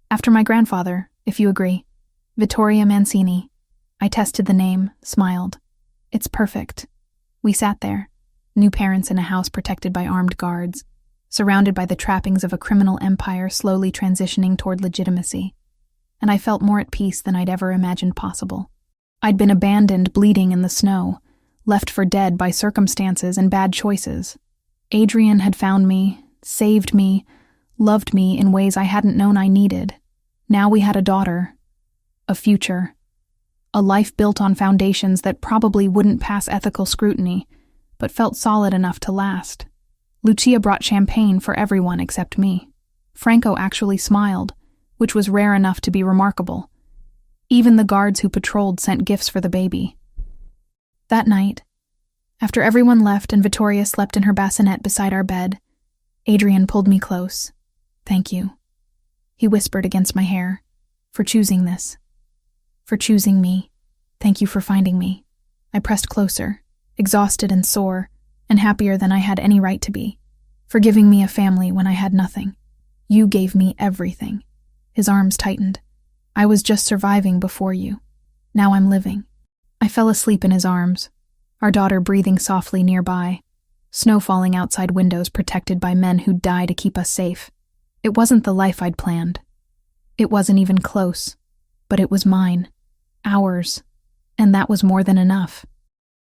[SPEAKER 1] "After my grandfather, if you agree. Vittoria Mancini." I tested the name, smiled. "It's perfect." We sat there, new parents in a house protected by armed guards, surrounded by the trappings of a criminal empire slowly transitioning toward legitimacy. And I felt more at peace than I'd ever imagined possible. I'd been abandoned bleeding in the snow, left for dead by circumstances and bad choices. Adrian had found me, saved me, loved me in ways I hadn't known I needed. Now we had a daughter, a future, a life built on foundations that probably wouldn't pass ethical scrutiny, but felt solid enough to last. Lucia brought champagne for everyone except me. Franco actually smiled, which was rare enough to be remarkable. Even the guards who patrolled sent gifts for the baby. That night, after everyone left and Vittoria slept in her bassinet beside our bed, Adrian pulled me close. "Thank you," he whispered against my hair, "for choosing this. For choosing me. Thank you for finding me." I pressed closer, exhausted and sore, and happier than I had any right to be, for giving me a family when I had nothing. "You gave me everything." His arms tightened. "I was just surviving before you. Now I'm living." I fell asleep in his arms, our daughter breathing softly nearby, snow falling outside windows protected by men who'd die to keep us safe. It wasn't the life I'd planned. It wasn't even close, but it was mine, ours, and that was more than enough.